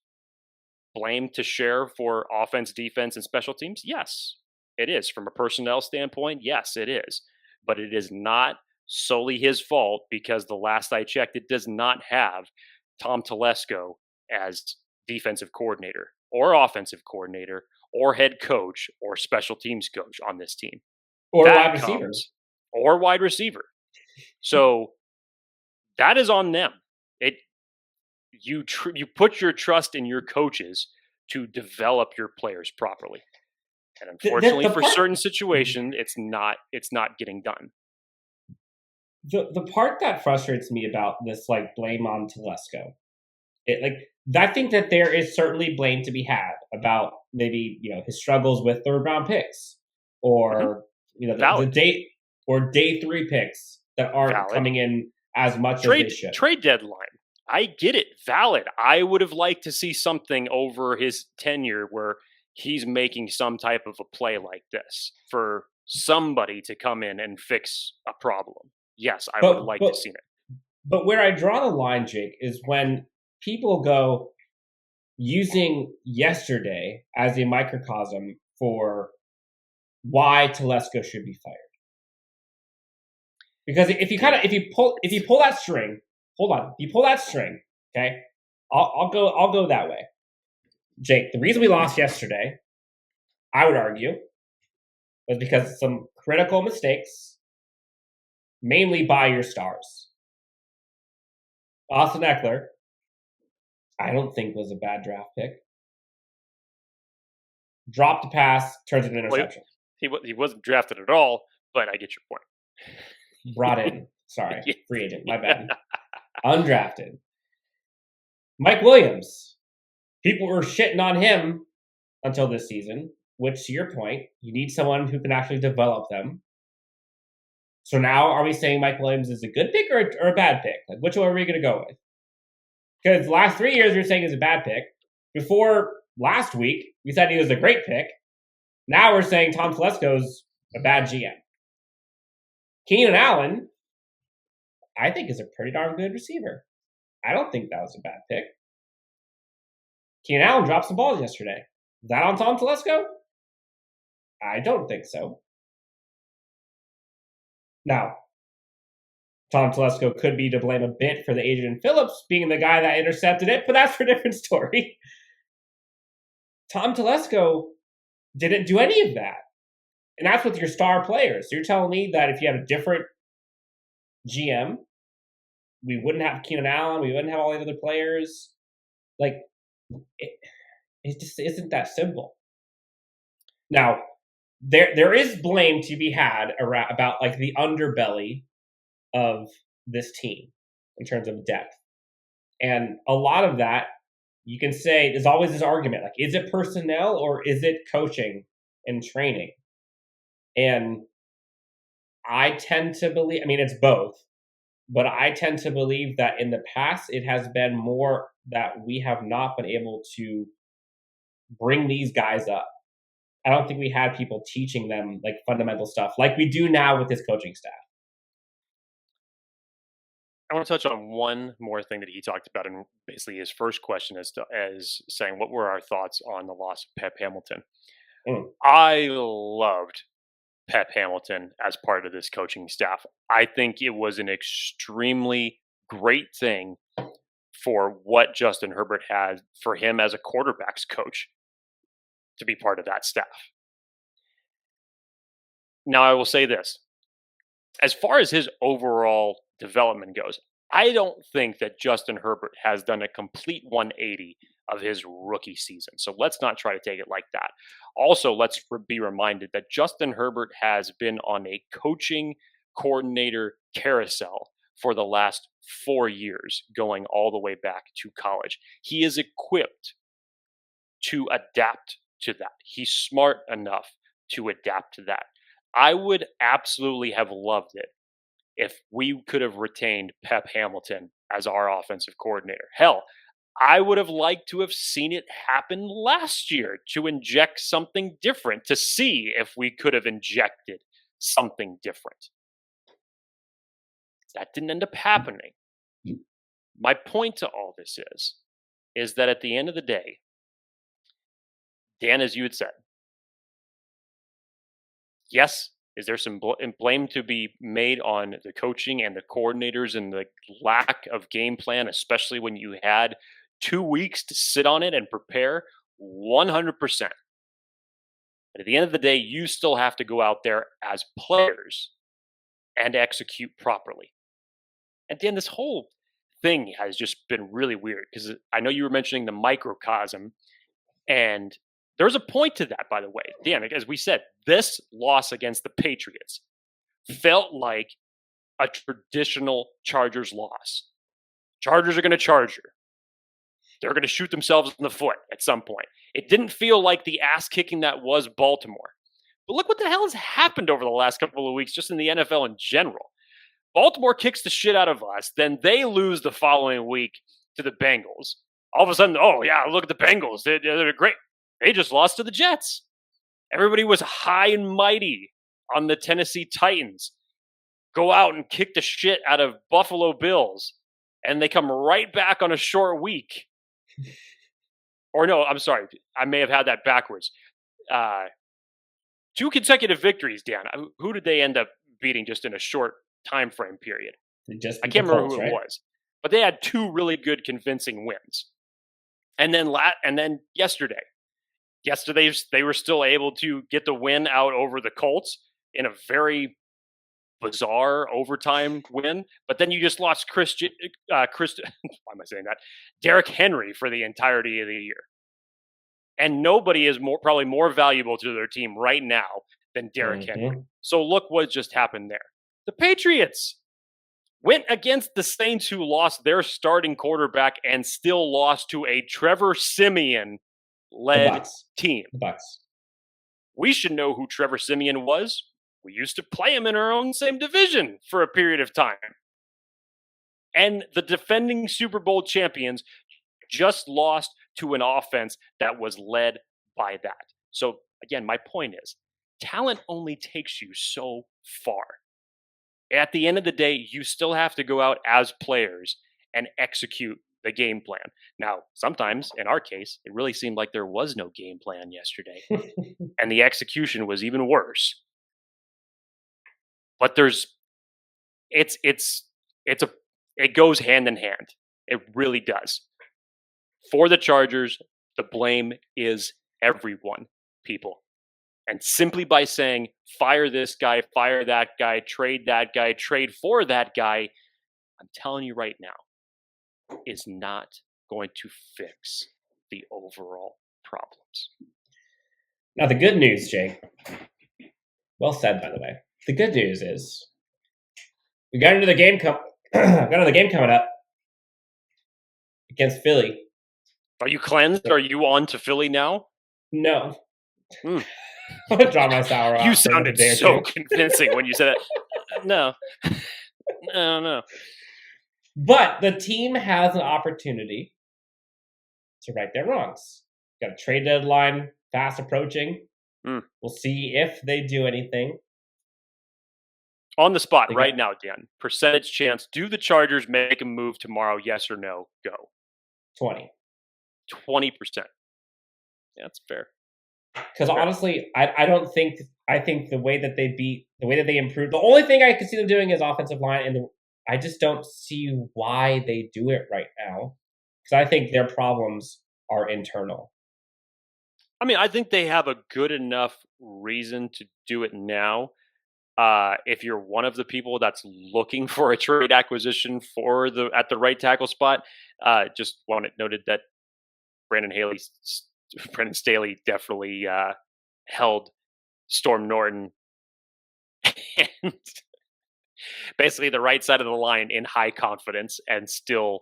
blame to share for offense, defense, and special teams? Yes, it is. From a personnel standpoint, yes, it is. But it is not solely his fault because the last I checked, it does not have Tom Telesco as defensive coordinator or offensive coordinator or head coach or special teams coach on this team. Or wide receiver. Or wide receiver. So that is on them. You put your trust in your coaches to develop your players properly. And unfortunately, for certain situations, it's not getting done. The part that frustrates me about this, blame on Telesco, I think that there is certainly blame to be had about maybe his struggles with third-round picks, or the day 3 picks that aren't coming in as much as they should. Trade deadline. I get it. Valid. I would have liked to see something over his tenure where he's making some type of a play like this for somebody to come in and fix a problem. Yes, I would like to see it. But where I draw the line, Jake, is when people go using yesterday as a microcosm for why Telesco should be fired. Because if you pull that string, hold on, you pull that string, okay? I'll go that way. Jake, the reason we lost yesterday, I would argue, was because of some critical mistakes, mainly by your stars. Austin Eckler, I don't think was a bad draft pick. Dropped a pass, turns into an interception. He wasn't drafted at all, but I get your point. Brought in. Sorry, free agent. My bad. Undrafted. Mike Williams. People were shitting on him until this season, which, to your point, you need someone who can actually develop them. So now, are we saying Mike Williams is a good pick or a bad pick? Which one are we going to go with? Because the last 3 years, you're saying he's a bad pick. Before last week, we said he was a great pick. Now we're saying Tom Telesco's a bad GM. Keenan Allen, I think, is a pretty darn good receiver. I don't think that was a bad pick. Keenan Allen dropped some balls yesterday. Is that on Tom Telesco? I don't think so. Now, Tom Telesco could be to blame a bit for the Adrian Phillips being the guy that intercepted it, but that's for a different story. Tom Telesco didn't do any of that. And that's with your star players. So you're telling me that if you had a different GM, we wouldn't have Keenan Allen, we wouldn't have all these other players? Like, it just isn't that simple. Now, there is blame to be had about like the underbelly of this team in terms of depth. And a lot of that, you can say, there's always this argument, like, is it personnel or is it coaching and training? And I tend to believe, I mean, it's both, but I tend to believe that in the past, it has been more that we have not been able to bring these guys up. I don't think we had people teaching them like fundamental stuff like we do now with this coaching staff. I want to touch on one more thing that he talked about, and basically his first question as saying, what were our thoughts on the loss of Pep Hamilton? I loved Pep Hamilton as part of this coaching staff. I think it was an extremely great thing for what Justin Herbert had for him as a quarterback's coach to be part of that staff. Now, I will say this. As far as his overall development goes, I don't think that Justin Herbert has done a complete 180 of his rookie season. So let's not try to take it like that. Also, let's be reminded that Justin Herbert has been on a coaching coordinator carousel for the last 4 years, going all the way back to college. He is equipped to adapt to that. He's smart enough to adapt to that. I would absolutely have loved it if we could have retained Pep Hamilton as our offensive coordinator. Hell, I would have liked to have seen it happen last year to inject something different, to see if we could have injected something different. That didn't end up happening. My point to all this is that at the end of the day, Dan, as you had said, yes, is there some blame to be made on the coaching and the coordinators and the lack of game plan, especially when you had 2 weeks to sit on it and prepare? 100%. But at the end of the day, you still have to go out there as players and execute properly. And Dan, this whole thing has just been really weird because I know you were mentioning the microcosm, and there's a point to that, by the way. Dan, as we said, this loss against the Patriots felt like a traditional Chargers loss. Chargers are going to charge you. They're going to shoot themselves in the foot at some point. It didn't feel like the ass-kicking that was Baltimore. But look what the hell has happened over the last couple of weeks just in the NFL in general. Baltimore kicks the shit out of us, then they lose the following week to the Bengals. All of a sudden, oh yeah, look at the Bengals. They're great. They just lost to the Jets. Everybody was high and mighty on the Tennessee Titans. Go out and kick the shit out of Buffalo Bills, and they come right back on a short week. Or no, I'm sorry. I may have had that backwards. 2 consecutive victories, Dan. Who did they end up beating just in a short time frame period? I can't remember who it was. But they had 2 really good convincing wins. And then yesterday they were still able to get the win out over the Colts in a very bizarre overtime win. But then you just lost why am I saying that? Derrick Henry for the entirety of the year. And nobody is probably more valuable to their team right now than Derrick Henry. So look what just happened there. The Patriots went against the Saints, who lost their starting quarterback and still lost to a Trevor Siemian-led team. We should know who Trevor Siemian was. We used to play him in our own same division for a period of time. And the defending Super Bowl champions just lost to an offense that was led by that. So again, my point is, talent only takes you so far. At the end of the day, you still have to go out as players and execute the game plan. Now, sometimes, in our case, it really seemed like there was no game plan yesterday. And the execution was even worse. But it's It goes hand in hand. It really does. For the Chargers, the blame is everyone, people. And simply by saying, fire this guy, fire that guy, trade for that guy, I'm telling you right now, is not going to fix the overall problems. Now, the good news, Jake, well said, by the way. The good news is we got into the game coming up against Philly. Are you cleansed? Are you on to Philly now? No. I'm going to draw my sour off. You sounded so convincing when you said it. No. No. But the team has an opportunity to right their wrongs. Got a trade deadline fast approaching. We'll see if they do anything. On the spot right now, Dan. Percentage chance. Do the Chargers make a move tomorrow? Yes or no? Go. 20%. 20%. Yeah, that's fair. Because honestly, I think the way that they improved, the only thing I could see them doing is offensive line, and I just don't see why they do it right now. Because I think their problems are internal. I mean, I think they have a good enough reason to do it now. If you're one of the people that's looking for a trade acquisition at the right tackle spot, just want it noted that Brandon Staley definitely held Storm Norton and basically the right side of the line in high confidence, and still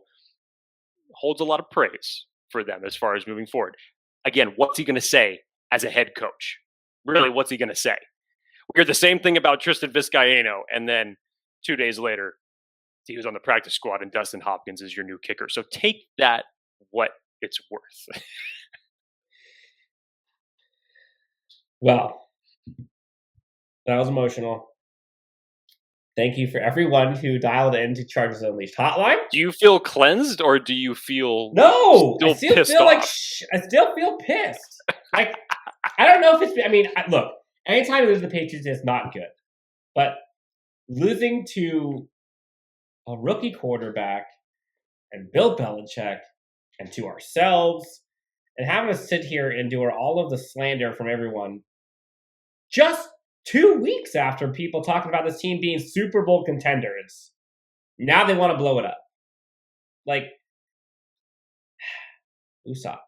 holds a lot of praise for them as far as moving forward. Again, what's he going to say as a head coach? Really, what's he going to say? We heard the same thing about Tristan Vizcaino, and then 2 days later, he was on the practice squad, and Dustin Hopkins is your new kicker. So take that what it's worth. Well, that was emotional. Thank you for everyone who dialed into Chargers Unleashed hotline. Do you feel cleansed, or do you feel no? Still I still pissed feel off? I still feel pissed. Like I don't know if it's. I mean, look. Anytime you lose the Patriots is not good, but losing to a rookie quarterback and Bill Belichick and to ourselves, and having to sit here and do all of the slander from everyone just 2 weeks after people talking about this team being Super Bowl contenders. Now they want to blow it up. Like, Usopp.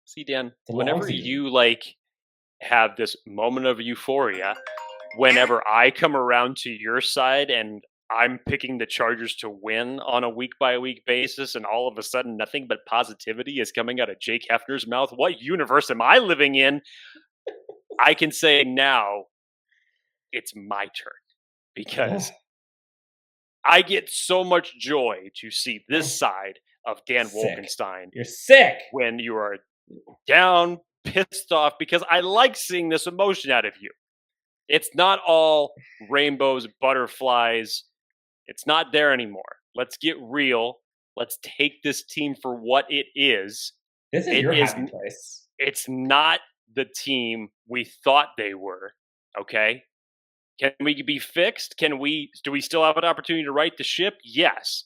See, Dan, whenever you have this moment of euphoria, whenever I come around to your side and I'm picking the Chargers to win on a week-by-week basis, and all of a sudden nothing but positivity is coming out of Jake Hefner's mouth, what universe am I living in? I can say now it's my turn, because I get so much joy to see this side of Dan Wolkenstein. You're sick. When you are down, pissed off, because I like seeing this emotion out of you. It's not all rainbows, butterflies. It's not there anymore. Let's get real. Let's take this team for what it is. This is your happy place. It's not the team we thought they were. Okay? Can we be fixed? Do we still have an opportunity to right the ship? Yes.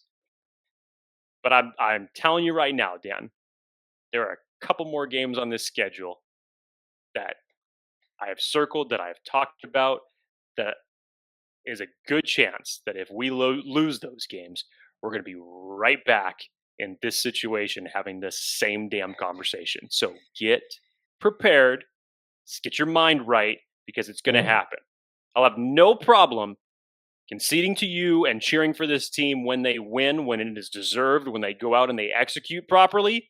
But I'm telling you right now, Dan, there are a couple more games on this schedule that I have circled, that I have talked about, that is a good chance that if we lose those games, we're going to be right back in this situation having this same damn conversation. So get prepared, get your mind right, because it's going to happen. I'll have no problem conceding to you and cheering for this team when they win, when it is deserved, when they go out and they execute properly,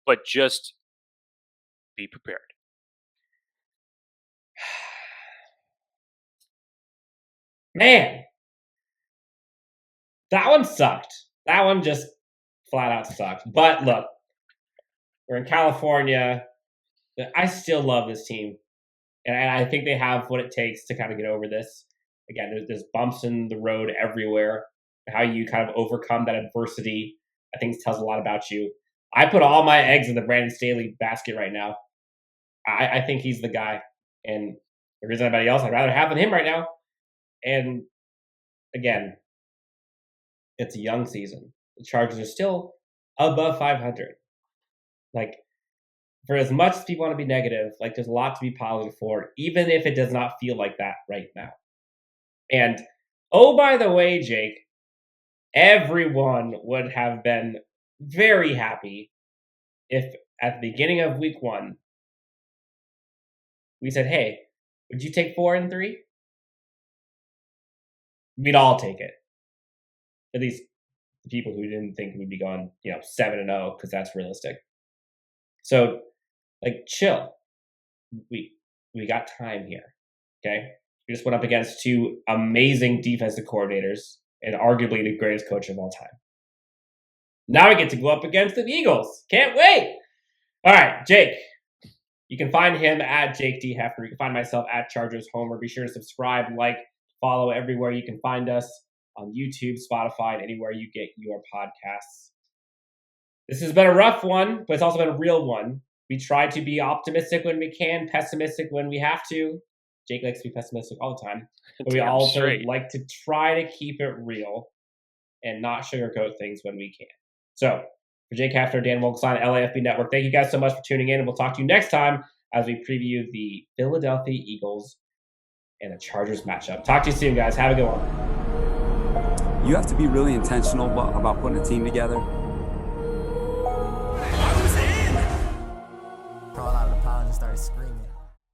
but just be prepared. Man, that one sucked. That one just flat out sucked. But look, we're in California. I still love this team. And I think they have what it takes to kind of get over this. Again, there's bumps in the road everywhere. How you kind of overcome that adversity, I think tells a lot about you. I put all my eggs in the Brandon Staley basket right now. I think he's the guy. And if there's anybody else, I'd rather have than him right now. And again, It's a young season. The Chargers are still above 500. Like, for as much as people want to be negative, like, there's a lot to be positive for, even if it does not feel like that right now. And, oh, by the way, Jake, everyone would have been very happy if at the beginning of week 1, we said, hey, would you take 4-3? We'd all take it. At least the people who didn't think we'd be going, 7-0, because that's realistic. So, like, chill. We got time here, okay? We just went up against 2 amazing defensive coordinators and arguably the greatest coach of all time. Now we get to go up against the Eagles. Can't wait! All right, Jake. You can find him at Jake D. Hefner. You can find myself at Chargers Homer. Be sure to subscribe, like, follow everywhere you can find us on YouTube, Spotify, and anywhere you get your podcasts. This has been a rough one, but it's also been a real one. We try to be optimistic when we can, pessimistic when we have to. Jake likes to be pessimistic all the time. But we also like to try to keep it real and not sugarcoat things when we can. So, for Jake Hefner, Dan Wolkenstein, LAFB Network, thank you guys so much for tuning in, and we'll talk to you next time as we preview the Philadelphia Eagles and the Chargers matchup. Talk to you soon, guys. Have a good one. You have to be really intentional about putting a team together. Crawl out of the pond and started screaming.